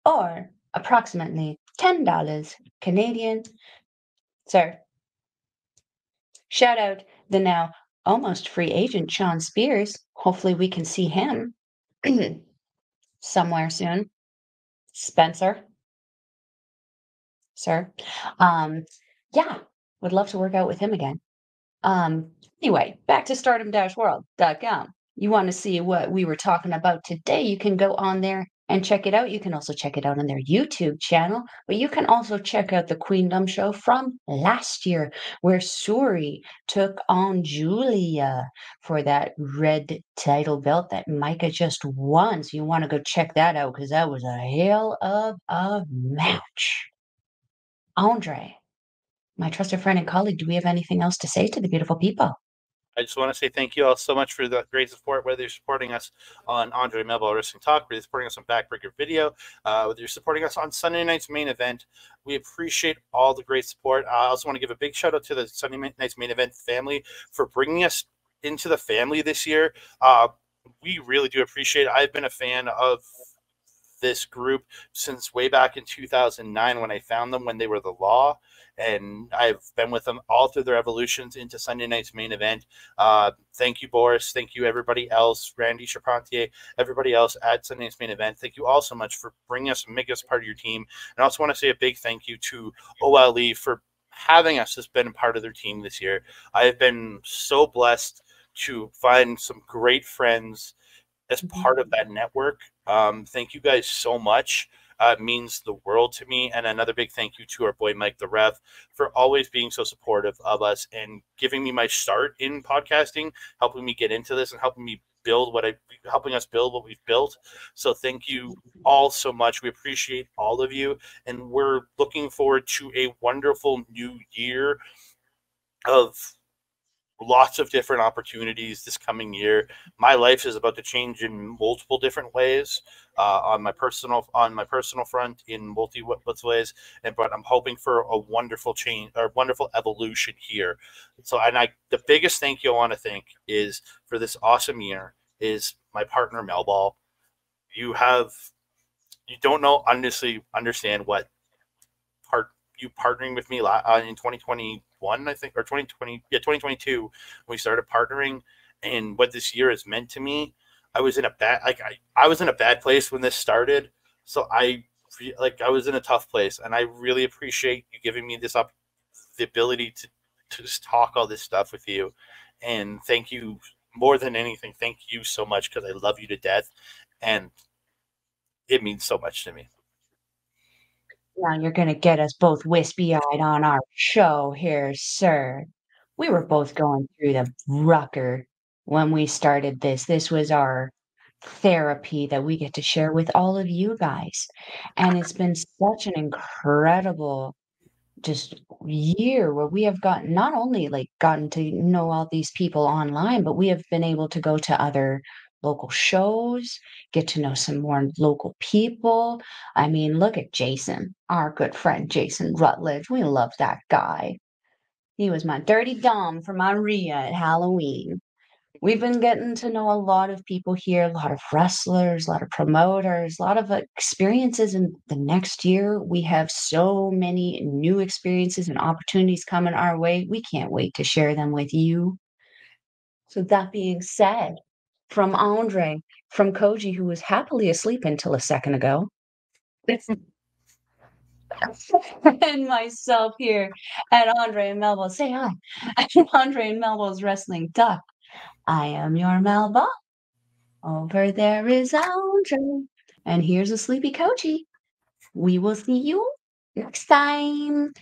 B: or approximately $10 Canadian. Sir, shout out the now almost free agent Sean Spears. Hopefully we can see him somewhere soon. Spencer, sir. Yeah, would love to work out with him again. Anyway, back to stardom-world.com. You want to see what we were talking about today, you can go on there and check it out. You can also check it out on their YouTube channel, but you can also check out the Queendom show from last year, where Suri took on Giulia for that red title belt that Maika just won. So you want to go check that out, because that was a hell of a match. Andre, my trusted friend and colleague, do we have anything else to say to the beautiful people?
A: I just want to say thank you all so much for the great support, whether you're supporting us on Andre Melball Wrestling Talk, whether you're supporting us on Backbreaker Video, whether you're supporting us on Sunday night's main event. We appreciate all the great support. I also want to give a big shout out to the Sunday night's main event family for bringing us into the family this year. We really do appreciate it. I've been a fan of this group since way back in 2009 when I found them, when they were the Law. and I've been with them all through their evolutions into Sunday night's main event. Thank you, Boris. Thank you, everybody else, Randy Charpentier, everybody else at Sunday night's main event. Thank you all so much for bringing us and making us part of your team. And I also want to say a big thank you to OLE for having us as been a part of their team this year. I have been so blessed to find some great friends as part of that network. Thank you guys so much. It means the world to me. And another big thank you to our boy Mike the Rev for always being so supportive of us and giving me my start in podcasting, helping me get into this and helping us build what we've built. So thank you all so much. We appreciate all of you, and we're looking forward to a wonderful new year of lots of different opportunities this coming year. My life is about to change in multiple different ways, on my personal front in multiple ways, but I'm hoping for a wonderful change or wonderful evolution here. So, the biggest thank you I want to thank is for this awesome year is my partner Melball. You don't know honestly understand what you partnering with me in 2021, I think, or 2020, 2022, when we started partnering, and what this year has meant to me. I was in a bad place when this started, so I was in a tough place, and I really appreciate you giving me the ability to just talk all this stuff with you, and thank you more than anything. Thank you so much, because I love you to death, and it means so much to me.
B: Now you're going to get us both wispy-eyed on our show here, sir. We were both going through the rucker when we started this. This was our therapy that we get to share with all of you guys. And it's been such an incredible just year where we have gotten not only gotten to know all these people online, but we have been able to go to other local shows, get to know some more local people. I mean, look at Jason, our good friend Jason Rutledge. We love that guy. He was my dirty dom for my Rhea at Halloween. We've been getting to know a lot of people here, a lot of wrestlers, a lot of promoters, a lot of experiences in the next year. We have so many new experiences and opportunities coming our way. We can't wait to share them with you. So, that being said, from Andre, from Koji, who was happily asleep until a second ago, and myself here at Andre and Melville, say hi. Andre and Melville's Wrestling Duck. I am your Melba. Over there is Andre. And here's a sleepy Koji. We will see you next time.